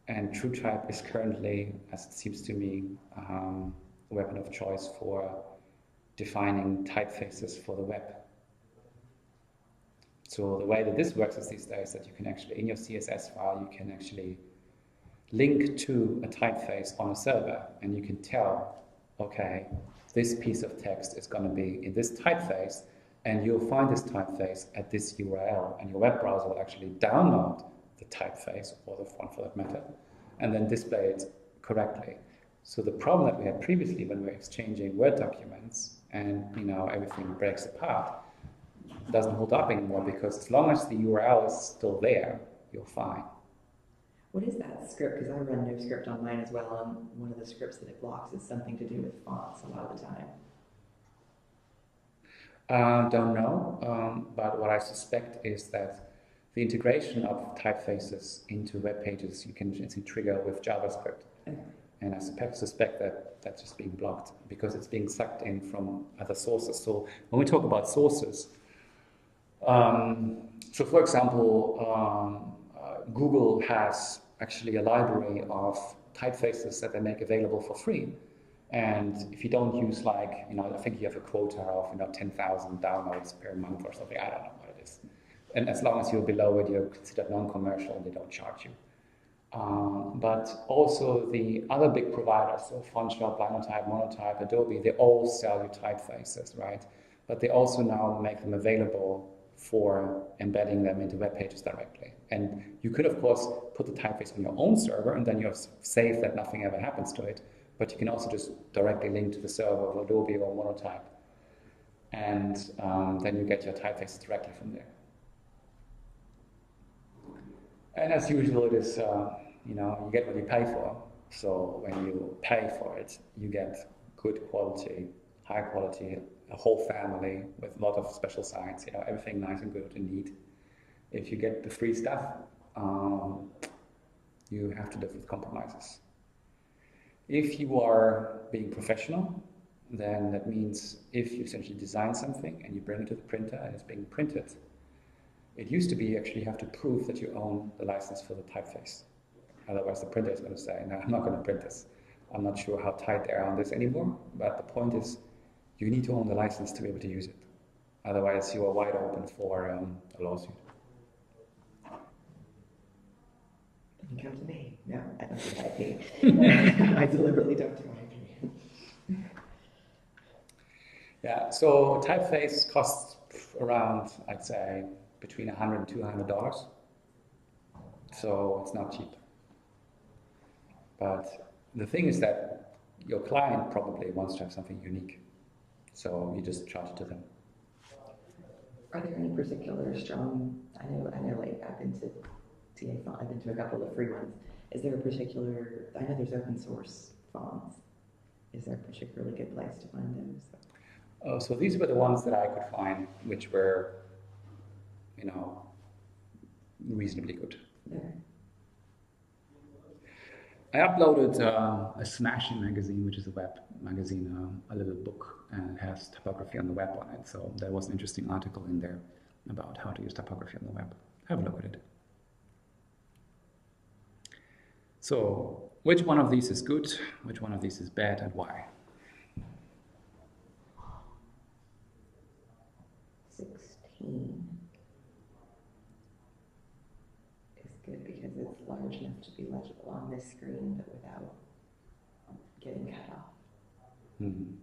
And TrueType is currently, as it seems to me, a weapon of choice for defining typefaces for the web. So the way that this works is these days that you can actually, in your CSS file, you can actually link to a typeface on a server, and you can tell, okay, this piece of text is going to be in this typeface, and you'll find this typeface at this URL, and your web browser will actually download the typeface, or the font for that matter, and then display it correctly. So the problem that we had previously when we were exchanging Word documents and everything breaks apart doesn't hold up anymore, because as long as the URL is still there, you're fine. What is that script? Because I run NoScript on mine as well, and one of the scripts that it blocks is something to do with fonts a lot of the time. Don't know, but what I suspect is that the integration of typefaces into web pages you can trigger with JavaScript. Okay. And I suspect that that's just being blocked because it's being sucked in from other sources. So when we talk about sources, so for example, Google has actually a library of typefaces that they make available for free. And if you don't use I think you have a quota of 10,000 downloads per month or something, I don't know what it is. And as long as you're below it, you're considered non-commercial and they don't charge you. But also the other big providers, so FontShop, Linotype, Monotype, Adobe, they all sell you typefaces, right? But they also now make them available for embedding them into web pages directly. And you could, of course, put the typeface on your own server, and then you're safe that nothing ever happens to it. But you can also just directly link to the server of Adobe or Monotype. And then you get your typeface directly from there. And as usual, it is, you get what you pay for. So when you pay for it, you get good quality, high quality, a whole family with a lot of special signs, everything nice and good and neat. If you get the free stuff, you have to live with compromises. If you are being professional, then that means if you essentially design something and you bring it to the printer and it's being printed, it used to be actually you have to prove that you own the license for the typeface. Otherwise the printer is going to say, no, I'm not going to print this. I'm not sure how tight they are on this anymore, but the point is you need to own the license to be able to use it. Otherwise you are wide open for a lawsuit. Doesn't come to me. No, I don't do IP. I deliberately don't do IP. Yeah, so typeface costs around, I'd say, between $100 and $200. So it's not cheap. But the thing is that your client probably wants to have something unique. So you just charge it to them. Are there any particular strong, I know I've been to TA font, I've been to a couple of free ones. Is there a particular, I know there's open source fonts. Is there a particularly good place to find those? So these were the ones that I could find, which were, reasonably good. Okay. I uploaded a Smashing magazine, which is a web magazine, a little book, and it has typography on the web on it. So there was an interesting article in there about how to use typography on the web. Have a look at it. So which one of these is good, which one of these is bad, and why? 16 is good because it's large enough to be legible on this screen, but without getting cut off. Mm-hmm.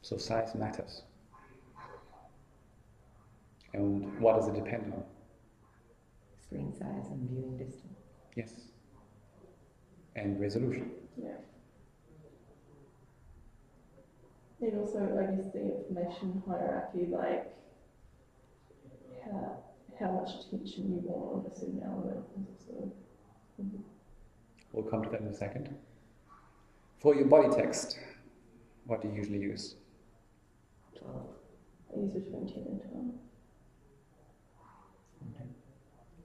So size matters. And what does it depend on? Screen size and viewing distance. Yes. And resolution. Yeah. And also, I guess, the information hierarchy, like how much attention you want on a certain element is also. We'll come to that in a second. For your body text, what do you usually use? 12. I use between 10 and 12.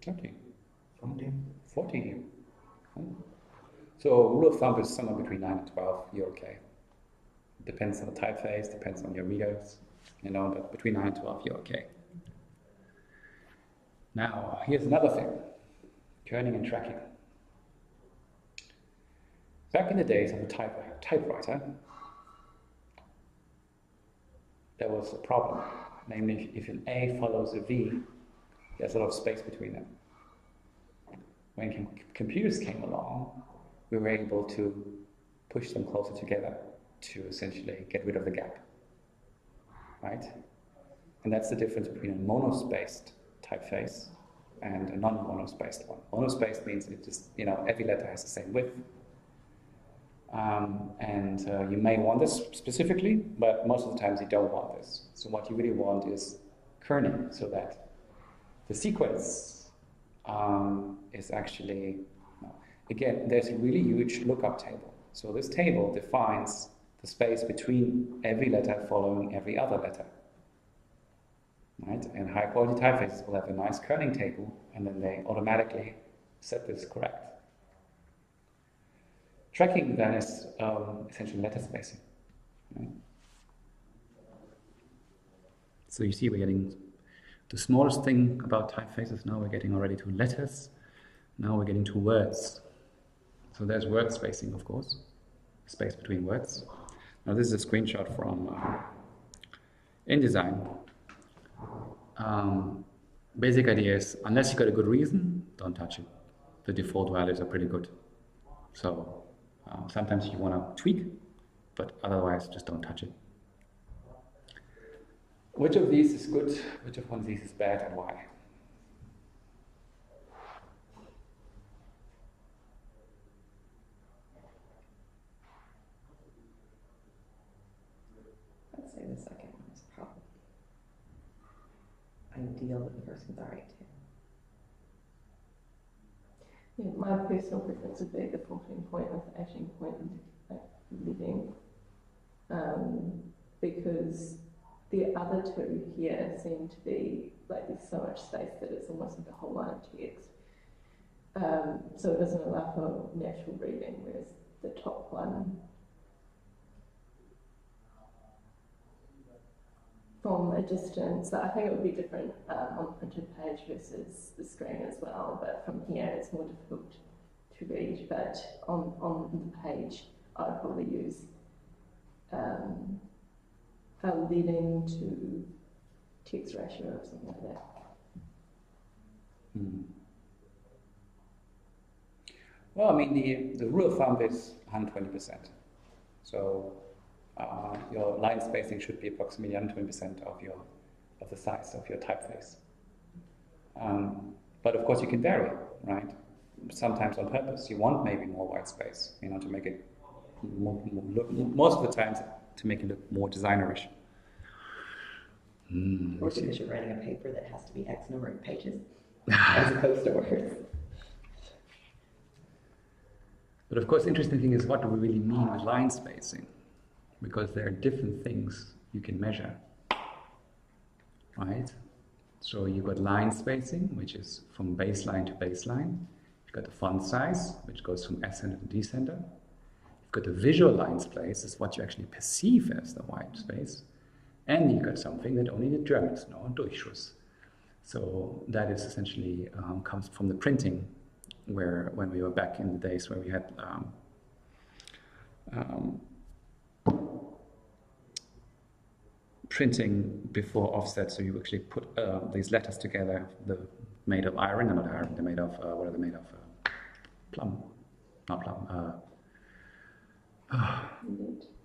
13. 14. 14. So rule of thumb is somewhere between 9 and 12, you're okay. Depends on the typeface, depends on your readers, but between 9 and 12, you're okay. Now, here's another thing, kerning and tracking. Back in the days of the typewriter, there was a problem. Namely, if an A follows a V, there's a lot of space between them. When computers came along, we were able to push them closer together to essentially get rid of the gap, right? And that's the difference between a monospaced typeface and a non-monospaced one. Monospaced means it just, every letter has the same width. You may want this specifically, but most of the times you don't want this. So what you really want is kerning, so that the sequence is actually, again, there's a really huge lookup table. So this table defines the space between every letter following every other letter. Right? And high quality typefaces will have a nice kerning table, and then they automatically set this correct. Tracking then is essentially letter spacing. Right? So you see we're getting the smallest thing about typefaces, now we're getting already to letters, now we're getting to words. So there's word spacing, of course, space between words. Now this is a screenshot from InDesign. Basic idea is, unless you got a good reason, don't touch it. The default values are pretty good. So sometimes you want to tweak, but otherwise just don't touch it. Which of these is good, which of one of these is bad, and why? I'd say the second one is probably ideal, but the first one's alright too. Yeah, my personal preference would be the 14 point with the 18 point leading, because the other two here seem to be like there's so much space that it's almost like a whole line of text. So it doesn't allow for natural reading, whereas the top one from a distance, I think it would be different on the printed page versus the screen as well, but from here it's more difficult to read, but on the page I would probably use a leading to text ratio or something like that. Well, I mean, the rule of thumb is 120%. So your line spacing should be approximately 120% of the size of your typeface. But of course you can vary, right? Sometimes on purpose. You want maybe more white space, to make it most of the time to make it look more designerish. Or because you're writing a paper that has to be X number of pages as opposed to words. But of course, interesting thing is, what do we really mean with line spacing? Because there are different things you can measure, right? So you've got line spacing, which is from baseline to baseline. You've got the font size, which goes from ascendant to descendant. You've got the visual line space, is what you actually perceive as the white space. And you've got something that only the Germans know, Durchschuss. So that is essentially comes from the printing, where when we were back in the days where we had printing before offset, so you actually put these letters together, made of iron, not iron, they're made of, what are they made of? Plum, not plum,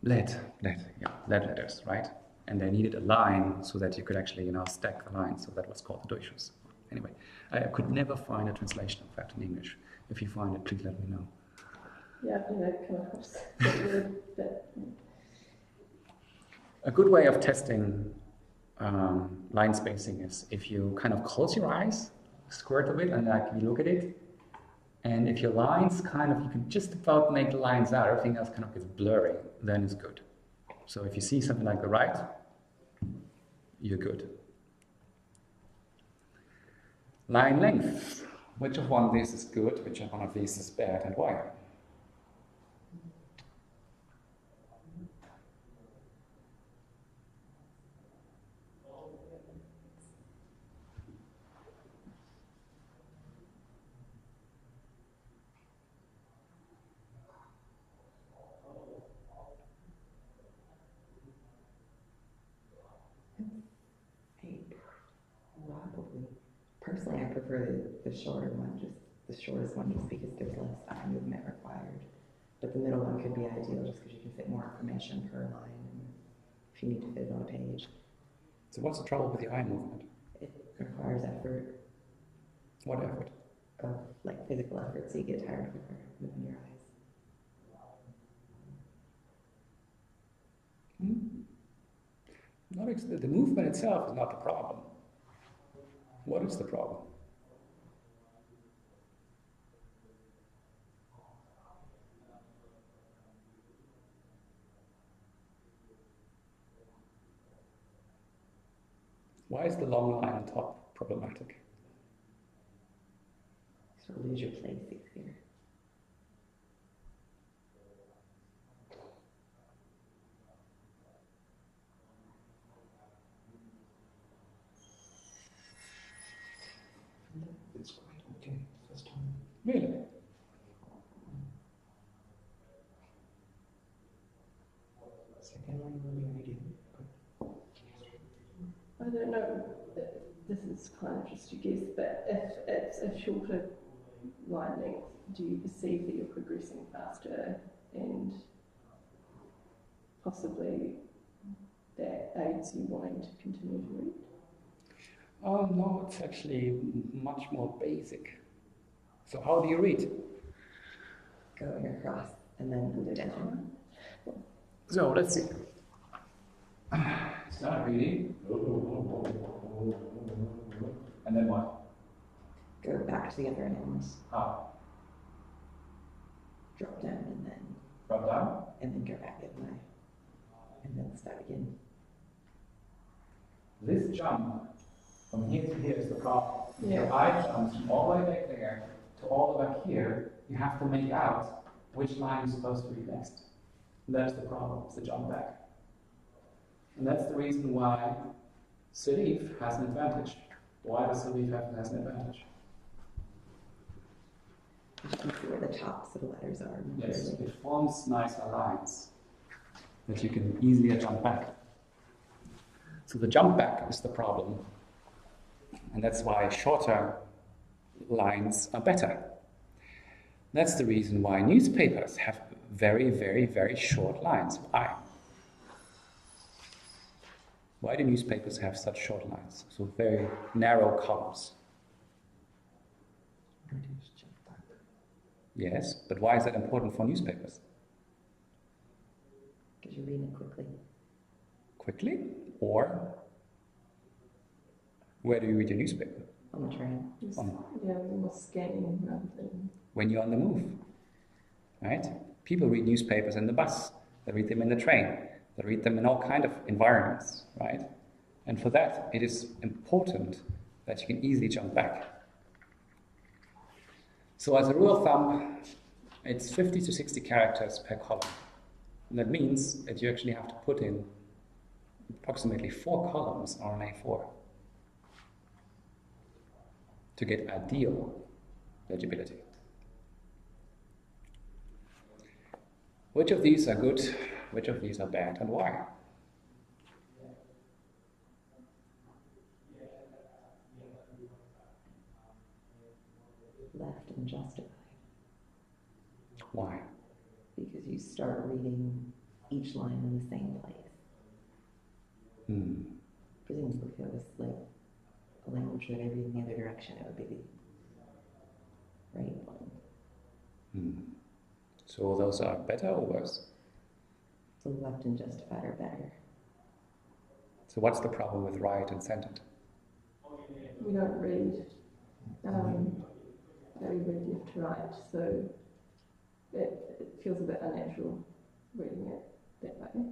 lead, yeah, lead letters, right? and they needed a line so that you could actually, stack the lines. So that was called the Durchschuss. Anyway, I could never find a translation of that in English. If you find it, please let me know. Yeah, I've never come across that word, but A good way of testing line spacing is if you kind of close your eyes, squirt a bit, and you look at it, and if your lines you can just about make the lines out, everything else kind of gets blurry, then it's good. So if you see something like the right, you're good. Line length. Which of one of these is good, which of one of these is bad, and why? Personally, I prefer the shorter one, just the shortest one, just because there's less eye movement required. But the middle one could be ideal, just because you can fit more information per line, if you need to fit it on a page. So what's the trouble with the eye movement? It requires effort. What effort? Like physical effort, so you get tired quicker moving your eyes. The movement itself is not the problem. What is the problem? Why is the long line on top problematic? You sort of lose your place easier. It's quite okay first time. Really? Second line will be ideal. I don't know. This is kind of just a guess, but if it's a shorter line length, do you perceive that you're progressing faster and possibly that aids you wanting to continue to read? Oh no, it's actually much more basic. So how do you read? Going across and then down. So let's see. Start reading. And then what? Go back to the other end, How? drop down, and then Drop down? go back the other way, and then start again. This jump from here to here is the problem. Yeah. Your eye jumps from all the way back there to all the way back here. You have to make out which line you're supposed to read next. And that's the problem, it's the jump back. And that's the reason why serif has an advantage. Why does serif has an advantage? You can see where the tops of the letters are. Yes, it forms nicer lines that you can easier jump back. So the jump back is the problem. And that's why shorter lines are better. That's the reason why newspapers have very, very, very short lines. Why? Why do newspapers have such short lines? So very narrow columns. Yes, but why is that important for newspapers? Because you're reading it quickly. Quickly? Or where do you read your newspaper? On the train. Yeah, more scanning rather than... When you're on the move, right? People read newspapers in the bus. They read them in the train. They read them in all kind of environments, right? And for that, it is important that you can easily jump back. So as a rule of thumb, it's 50 to 60 characters per column. And that means that you actually have to put in approximately 4 columns on an A4 to get ideal legibility. Which of these are good, which of these are bad, and why? Left and justified. Why? Because you start reading each line in the same place. Presumably, if it was like a language that I read in the other direction, it would be the right one. So those are better or worse? So left and justified are better. So what's the problem with right and centered? We don't read very read left to right, so it feels a bit unnatural reading it that way.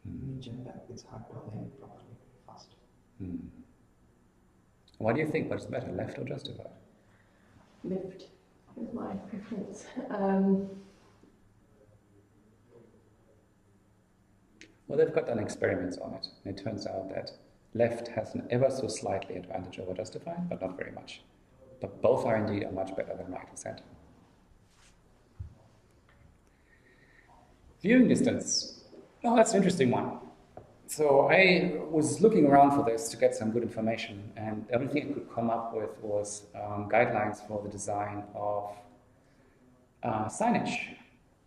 When you jump back, it's hard to learn properly fast. What do you think? What's better, left or justified? Left is my preference. Well, they've got done experiments on it, and it turns out that left has an ever so slightly advantage over justified, but not very much. But both are indeed much better than right and center. Viewing distance. Oh, that's an interesting one. So I was looking around for this to get some good information, and everything I could come up with was guidelines for the design of signage.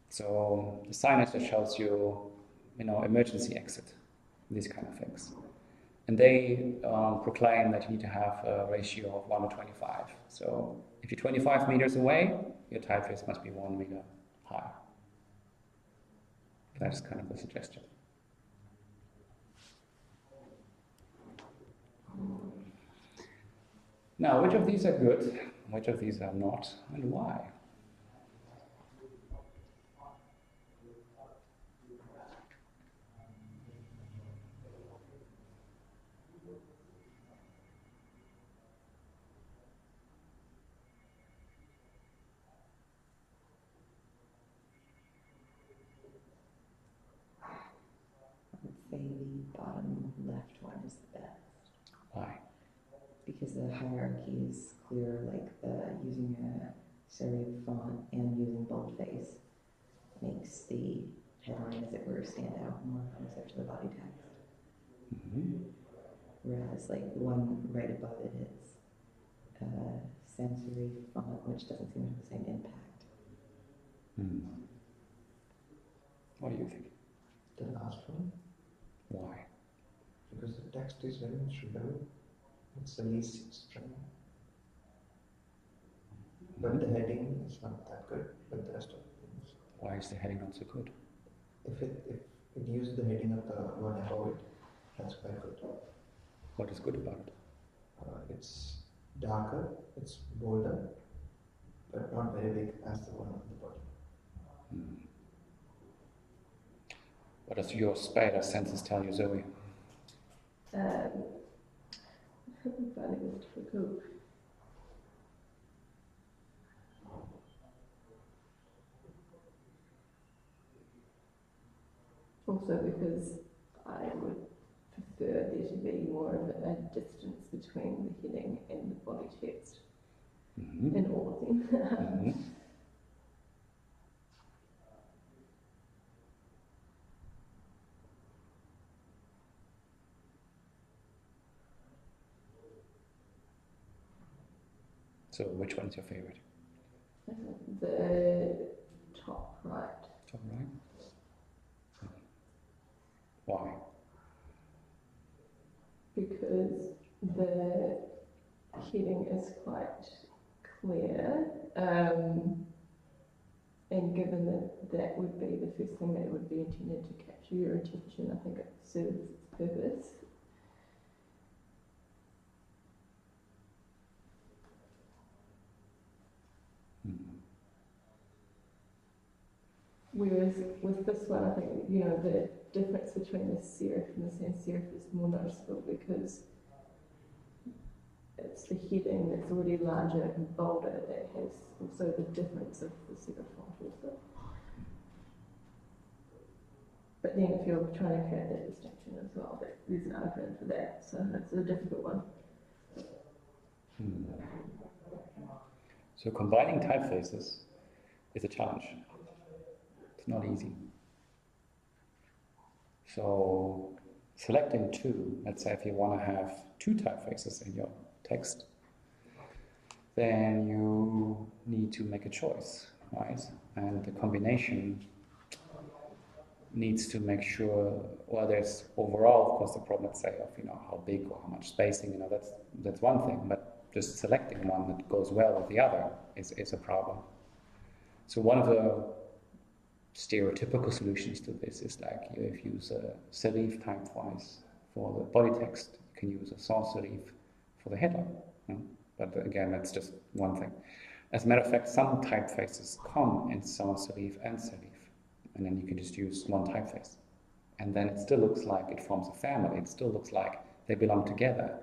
So the signage that shows you, emergency exit, these kind of things. And they proclaim that you need to have a ratio of 1 to 25. So if you're 25 meters away, your typeface must be 1 meter higher. That's kind of the suggestion. Now, which of these are good, which of these are not, and why? I would say the bottom left one is the best. Why? Because the hierarchy is clear, like using a serif font and using boldface makes the headline, as it were, stand out more closer to the body text. Whereas, like, the one right above it is sans serif font, which doesn't seem to have the same impact. What do you think? The last one, Why? because the text is very much readable. It's the least string. But the heading is not that good, but the rest of things. Why is the heading not so good? If it used the heading of the one above it, that's quite good. What is good about it? It's darker, it's bolder, but not very big as the one on the bottom. What does your spider senses tell you, Zoe? I'm finding this difficult. Also because I would prefer there to be more of a distance between the heading and the body text in all of them. So which one's your favorite? The top right. Top right? Why? Because the heading is quite clear, and given that that would be the first thing that would be intended to capture your attention, I think it serves its purpose. Whereas with this one, I think, the difference between the serif and the sans serif is more noticeable because it's the heading that's already larger and bolder that has also the difference of the serif font also. But then if you're trying to create that distinction as well, there's an argument for that, so it's a difficult one. So combining typefaces is a challenge. It's not easy. So selecting two, let's say if you want to have two typefaces in your text, then you need to make a choice, right? And the combination needs to make sure, well, there's overall, of course, the problem, let's say, of, how big or how much spacing, that's one thing, but just selecting one that goes well with the other is a problem. So one of the stereotypical solutions to this is like, if you use a serif typeface for the body text, you can use a sans serif for the headline. But again, that's just one thing. As a matter of fact, some typefaces come in sans serif and serif, and then you can just use one typeface. And then it still looks like it forms a family. It still looks like they belong together,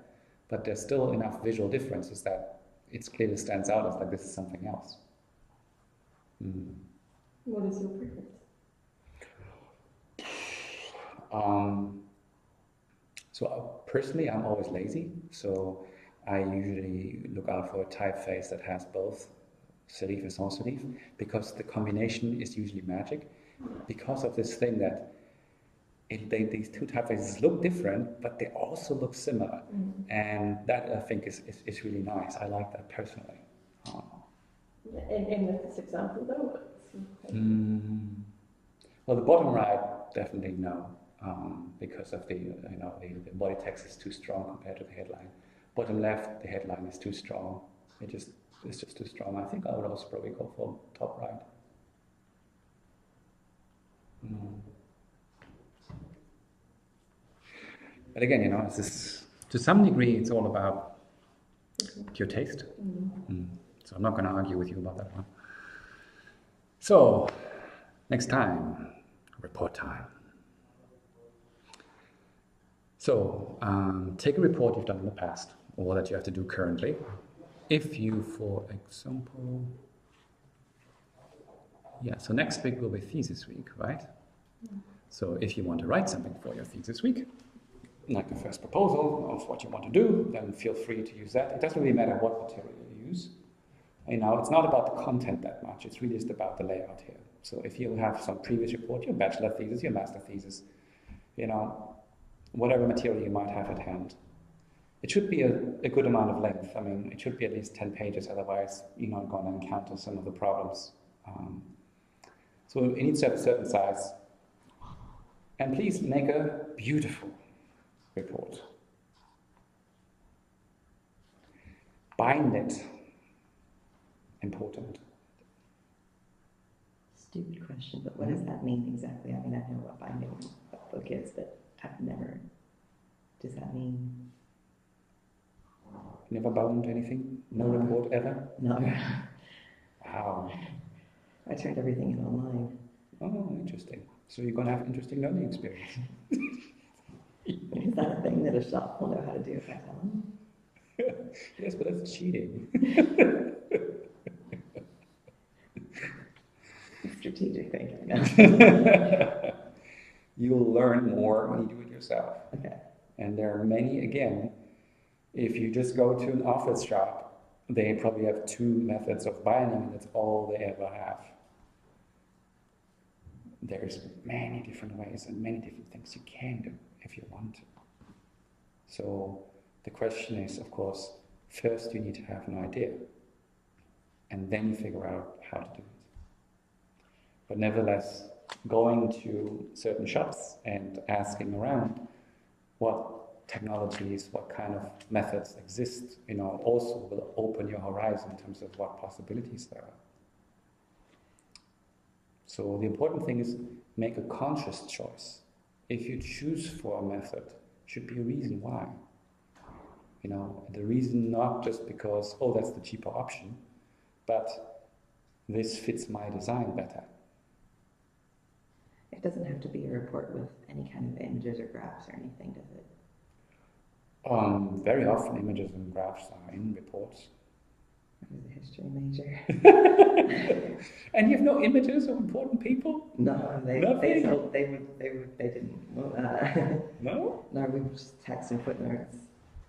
but there's still enough visual differences that it clearly stands out as like this is something else. What is your preference? So personally, I'm always lazy, so I usually look out for a typeface that has both serif and sans serif, because the combination is usually magic, because of this thing that these two typefaces look different, but they also look similar, and that I think is really nice. I like that personally. And with this example, though, well, the bottom right, definitely no, because of the body text is too strong compared to the headline. Bottom left, the headline is too strong. It's just too strong. I think I would also probably go for top right. But again, it's this, to some degree, it's all about your taste. So I'm not going to argue with you about that one. So, next time, report time. So, take a report you've done in the past, or that you have to do currently. If you, for example, so next week will be thesis week, right? So if you want to write something for your thesis week, like the first proposal of what you want to do, then feel free to use that. It doesn't really matter what material you use. It's not about the content that much, it's really just about the layout here. So if you have some previous report, your bachelor thesis, your master thesis, whatever material you might have at hand, it should be a good amount of length. It should be at least 10 pages, otherwise you're not going to encounter some of the problems. So it needs to have a certain size. And please make a beautiful report. Bind it. Important. Stupid question, but what does that mean exactly? I know what binding a book is, but I've never. Does that mean? Never bound anything? No report ever? No. Wow. I turned everything in online. Oh, interesting. So you're going to have interesting learning experience. Is that a thing that a shop will know how to do if I tell them? Yes, but that's cheating. Strategic thinking. You'll learn more when you do it yourself. Okay. And there are many, again, if you just go to an office shop, they probably have 2 methods of binding, and that's all they ever have. There's many different ways and many different things you can do if you want to. So the question is, of course, first you need to have an idea, and then you figure out how to do it. But nevertheless, going to certain shops and asking around what technologies, what kind of methods exist, also will open your horizon in terms of what possibilities there are. So the important thing is make a conscious choice. If you choose for a method, it should be a reason why. The reason not just because, that's the cheaper option, but this fits my design better. It doesn't have to be a report with any kind of images or graphs or anything, does it? Very often images and graphs are in reports. I was a history major. And you have no images of important people? No, they didn't. No? No, we just text and footnotes.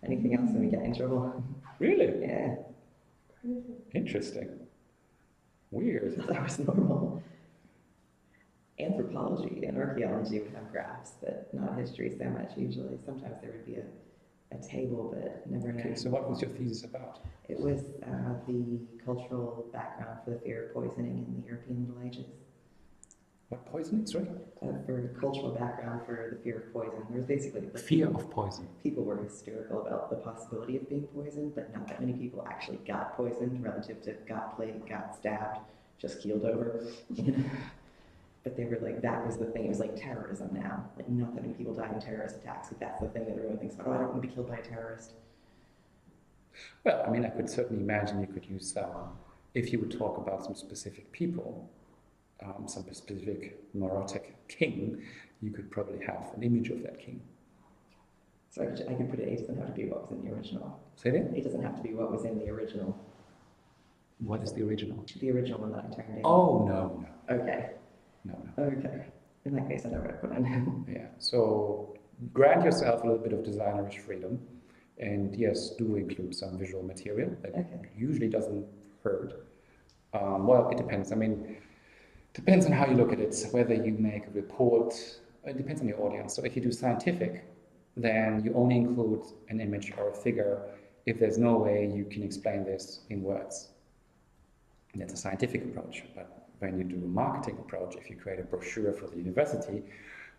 Anything else and we get in trouble. Really? Yeah. Interesting. Weird. That was normal. Anthropology and archaeology would have graphs, but not history so much usually. Sometimes there would be a table, but never Okay, so what was your thesis about? It was the cultural background for the fear of poisoning in the European Middle Ages. What poison? Sorry? For cultural background for the fear of poison. There was basically like, Fear of poison. people were hysterical about the possibility of being poisoned, but not that many people actually got poisoned relative to got plagued, got stabbed, just keeled over. You know? But they were like, that was the thing. It was like terrorism now. Like, not that many people died in terrorist attacks, but that's the thing that everyone thinks about. Oh, I don't want to be killed by a terrorist. Well, I mean, I could certainly imagine you could use if you would talk about some specific people, some specific neurotic king, you could probably have an image of that king. So I could put it doesn't have to be what was in the original. Say that? It doesn't have to be what was in the original. What is the original? The original one that I turned in. Oh, no. Okay. No. Okay. In that case, I know what I put in. Yeah, so grant yourself a little bit of designerish freedom, and yes, do include some visual material. That usually doesn't hurt. Well, it depends. I mean, depends on how you look at it, whether you make a report. It depends on your audience. So if you do scientific, then you only include an image or a figure if there's no way you can explain this in words. And that's a scientific approach. But when you do a marketing approach, if you create a brochure for the university,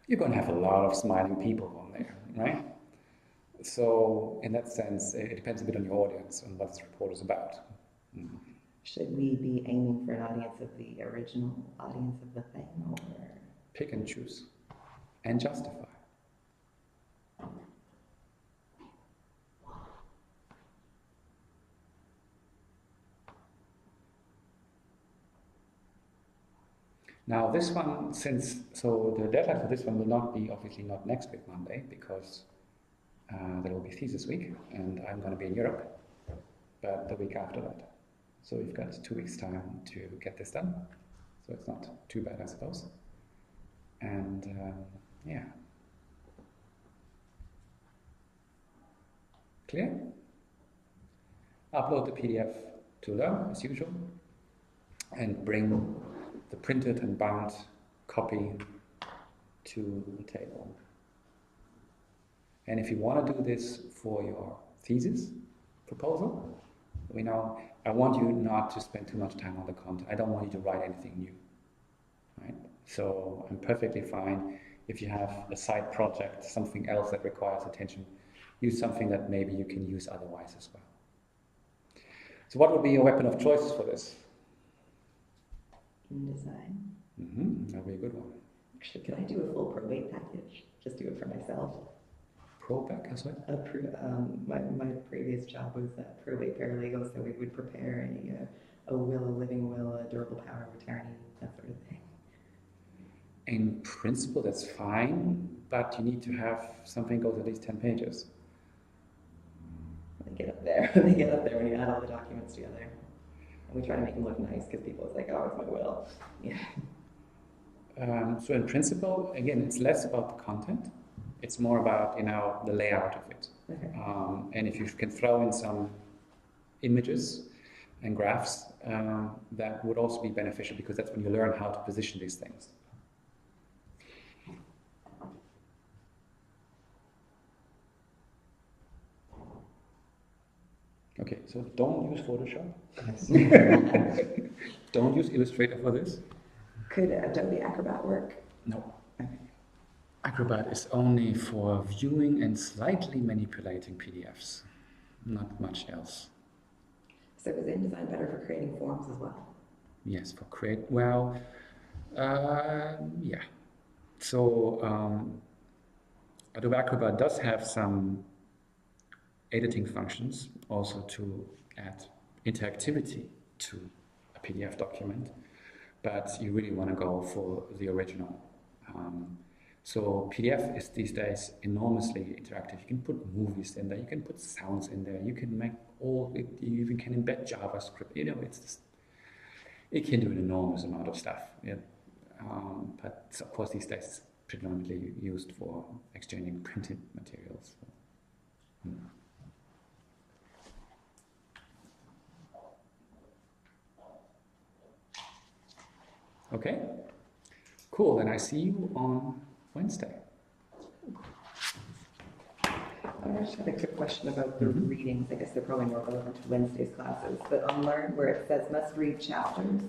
you're going to have a lot of smiling people on there, right? So in that sense, it depends a bit on your audience and what this report is about. Mm. Should we be aiming for an audience of the original audience of the thing, or pick and choose and justify? Now this one, so the deadline for this one will not be, obviously not next week Monday, because there will be thesis week and I'm going to be in Europe, but the week after that. So you've got 2 weeks time to get this done. So it's not too bad, I suppose. And yeah. Clear? Upload the PDF to Learn as usual and bring the printed and bound copy to the table. And if you want to do this for your thesis proposal, I want you not to spend too much time on the content. I don't want you to write anything new, right? So I'm perfectly fine if you have a side project, something else that requires attention, use something that maybe you can use otherwise as well. So what would be your weapon of choice for this? InDesign. Mm-hmm. That would be a good one. Actually, could I do a full probate package? Just do it for myself. Probate as well? My previous job was probate paralegal, so we would prepare a will, a living will, a durable power of attorney, that sort of thing. In principle, that's fine, but you need to have something goes at least 10 pages. They get up there. They get up there when you add all the documents together. And we try to make them look nice because people are like, oh, it's my will. Yeah. So in principle, again, it's less about the content. It's more about, the layout of it. Okay. And if you can throw in some images and graphs, that would also be beneficial because that's when you learn how to position these things. Okay, so don't use Photoshop. Don't use Illustrator for this. Could Adobe Acrobat work? No. Okay. Acrobat is only for viewing and slightly manipulating PDFs, not much else. So is InDesign better for creating forms as well? Yes, for yeah. So Adobe Acrobat does have some editing functions also to add interactivity to a PDF document, but you really want to go for the original. So PDF is these days enormously interactive. You can put movies in there, you can put sounds in there, you can make you even can embed JavaScript. It's just, it can do an enormous amount of stuff. Yeah. But of course these days it's predominantly used for exchanging printed materials. So, Okay, cool. Then I see you on Wednesday. I just had a quick question about the readings. I guess they're probably more relevant to Wednesday's classes. But on Learn, where it says must read chapters,